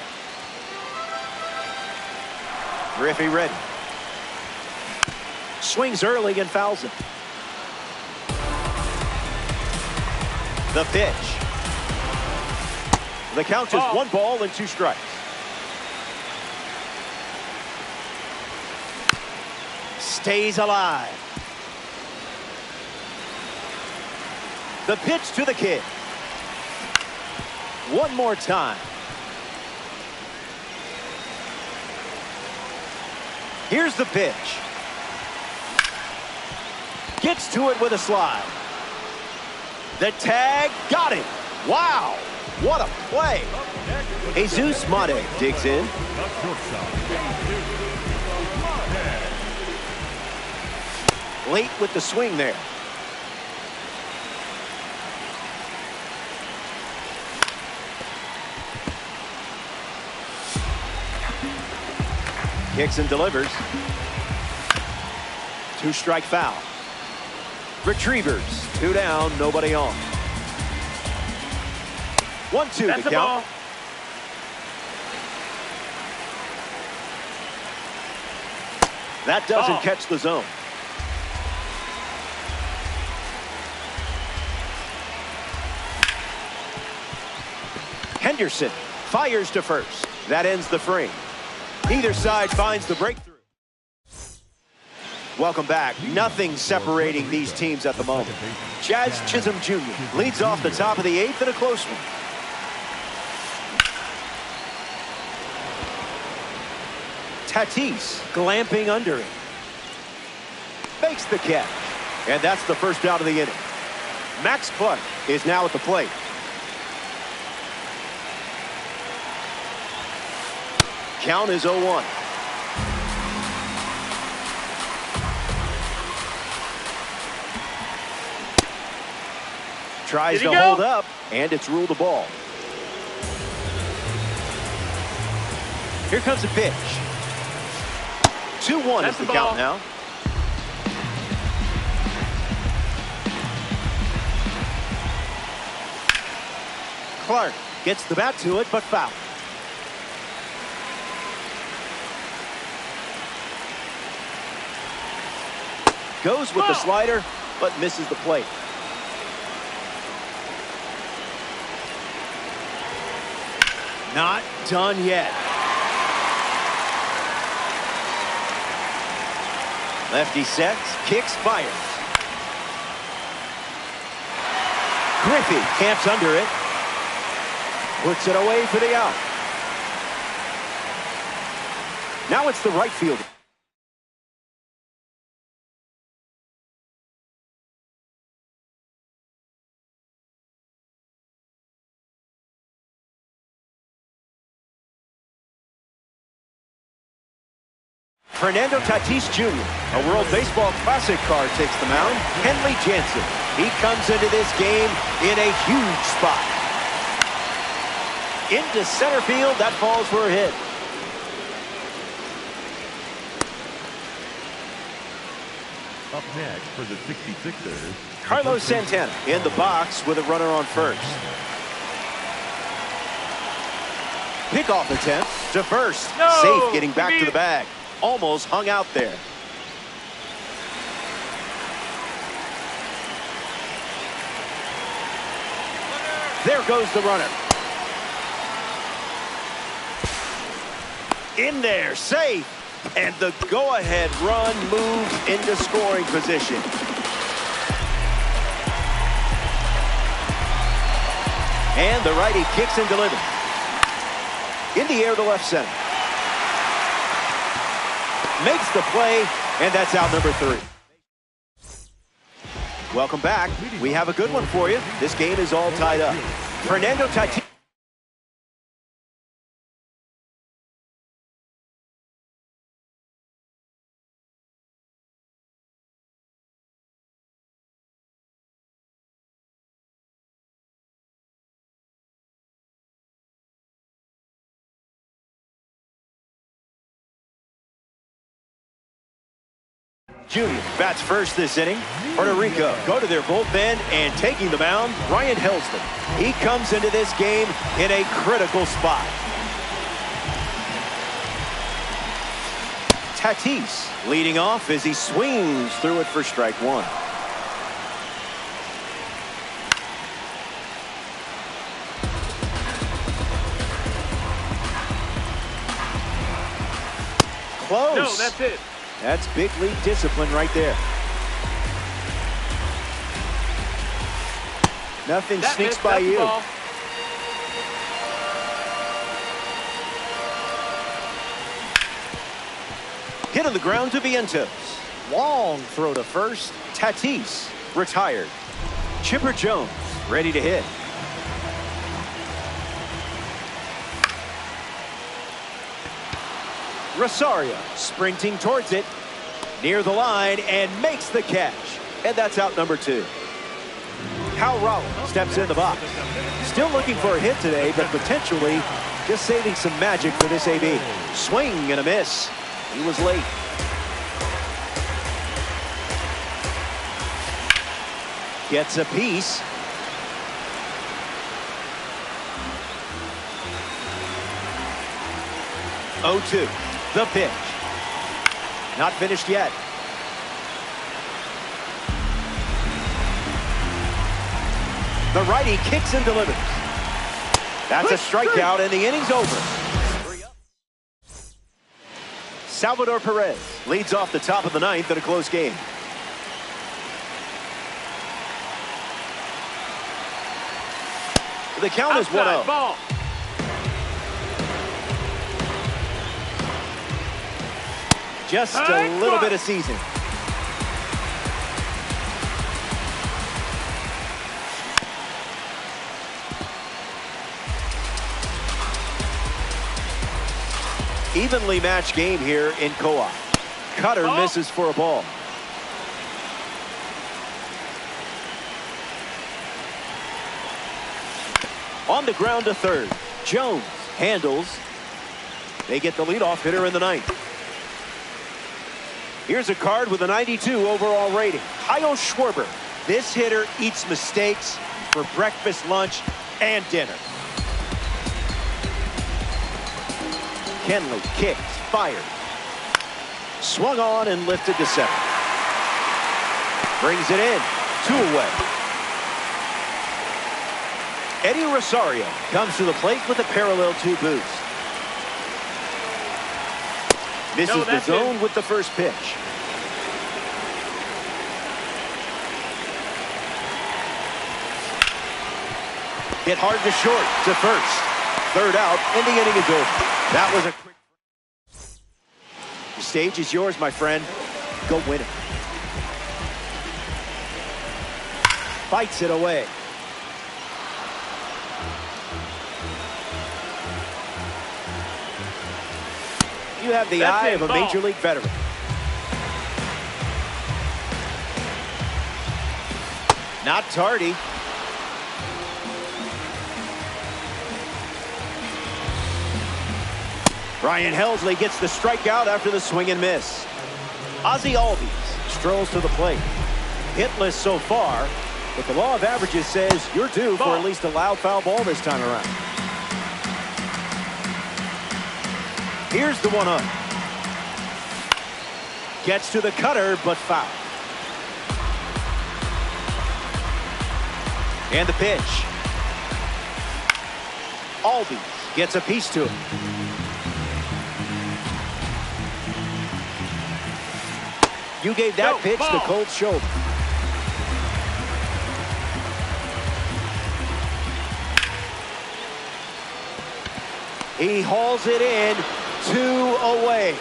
Griffey ready. Swings early and fouls him. The pitch. The count is 1 ball and 2 strikes. Stays alive. The pitch to the kid. One more time. Here's the pitch. Gets to it with a slide. The tag got it. Wow, what a play. Jesus Mate digs in. Late with the swing there. Kicks and delivers. 2-strike foul. Retrievers, 2 down, nobody on. 1-2 That's the the count. ball. That doesn't catch the zone. Henderson fires to first. That ends the frame. Neither side finds the breakthrough. Welcome back. Nothing separating these teams at the moment. Jazz Chisholm Jr. leads off the top of the 8th in a close one. Tatis glamping under it. Makes the catch. And that's the first out of the inning. Max Clark is now at the plate. Count is 0-1. Tries to hold up, and it's ruled a ball. Here comes the pitch. 2-1 is the count now. Clark gets the bat to it, but foul. Goes with the slider, but misses the plate. Not done yet. Lefty sets, kicks, fires. Griffey camps under it. Puts it away for the out. Now it's the right fielder. Fernando Tatis Jr., a World Baseball Classic card, takes the mound. Kenley Jansen. He comes into this game in a huge spot. Into center field, that falls for a hit. Up next for the 66ers, Carlos Santana in the box with a runner on first. Pickoff attempt to first. No, Safe getting back to the bag. Almost hung out there. There goes the runner. In there, safe. And the go-ahead run moves into scoring position. And the righty kicks and delivers. In the air to left center. Makes the play, and that's out number 3. Welcome back. We have a good one for you. This game is all tied up. Fernando Tatis. Jr. bats first this inning. Puerto Rico go to their bullpen, and taking the mound, Ryan Helsley. He comes into this game in a critical spot. Tatis leading off as he swings through it for strike 1. Close. No, that's it. That's big league discipline right there. Nothing sneaks by you. Hit on the ground to Vientos. Long throw to first. Tatis retired. Chipper Jones ready to hit. Rosario sprinting towards it, near the line, and makes the catch. And that's out number 2. Kyle Rowland steps in the box. Still looking for a hit today, but potentially just saving some magic for this AB. Swing and a miss. He was late. Gets a piece. Oh-2. The pitch. Not finished yet. The righty kicks and delivers. That's a strikeout, and the inning's over. Salvador Perez leads off the top of the 9th in a close game. The count is 1-0. Ball. Just a little bit of season. Evenly matched game here in co-op. Cutter misses for a ball. On the ground to third. Jones handles. They get the leadoff hitter in the 9th. Here's a card with a 92 overall rating. Kyle Schwarber. This hitter eats mistakes for breakfast, lunch, and dinner. Kenley kicks, fired. Swung on and lifted to center. Brings it in, 2 away. Eddie Rosario comes to the plate with a parallel 2 boost. Misses the zone with the first pitch. Hit hard to short, to first. 3rd out, and the inning is over. That was a quick... The stage is yours, my friend. Go win it. Fights it away. You have the eye of a major league veteran. Not tardy. Ryan Helsley gets the strikeout after the swing and miss. Ozzie Albies strolls to the plate. Hitless so far, but the law of averages says you're due for at least a loud foul ball this time around. Here's the 1-0. Gets to the cutter, but foul. And the pitch. Albies gets a piece to it. You gave that pitch the cold shoulder. He hauls it in, 2 away.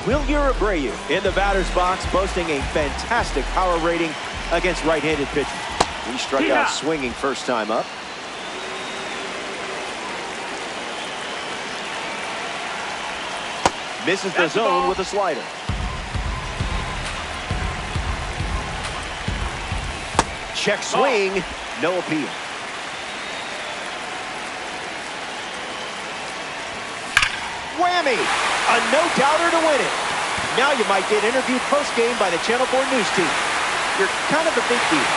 Wilyer Abreu in the batter's box, boasting a fantastic power rating against right-handed pitchers. He struck out swinging first time up. Misses the zone with a slider. Check swing, no appeal. Whammy! A no-doubter to win it. Now you might get interviewed post-game by the Channel 4 news team. You're kind of a big deal.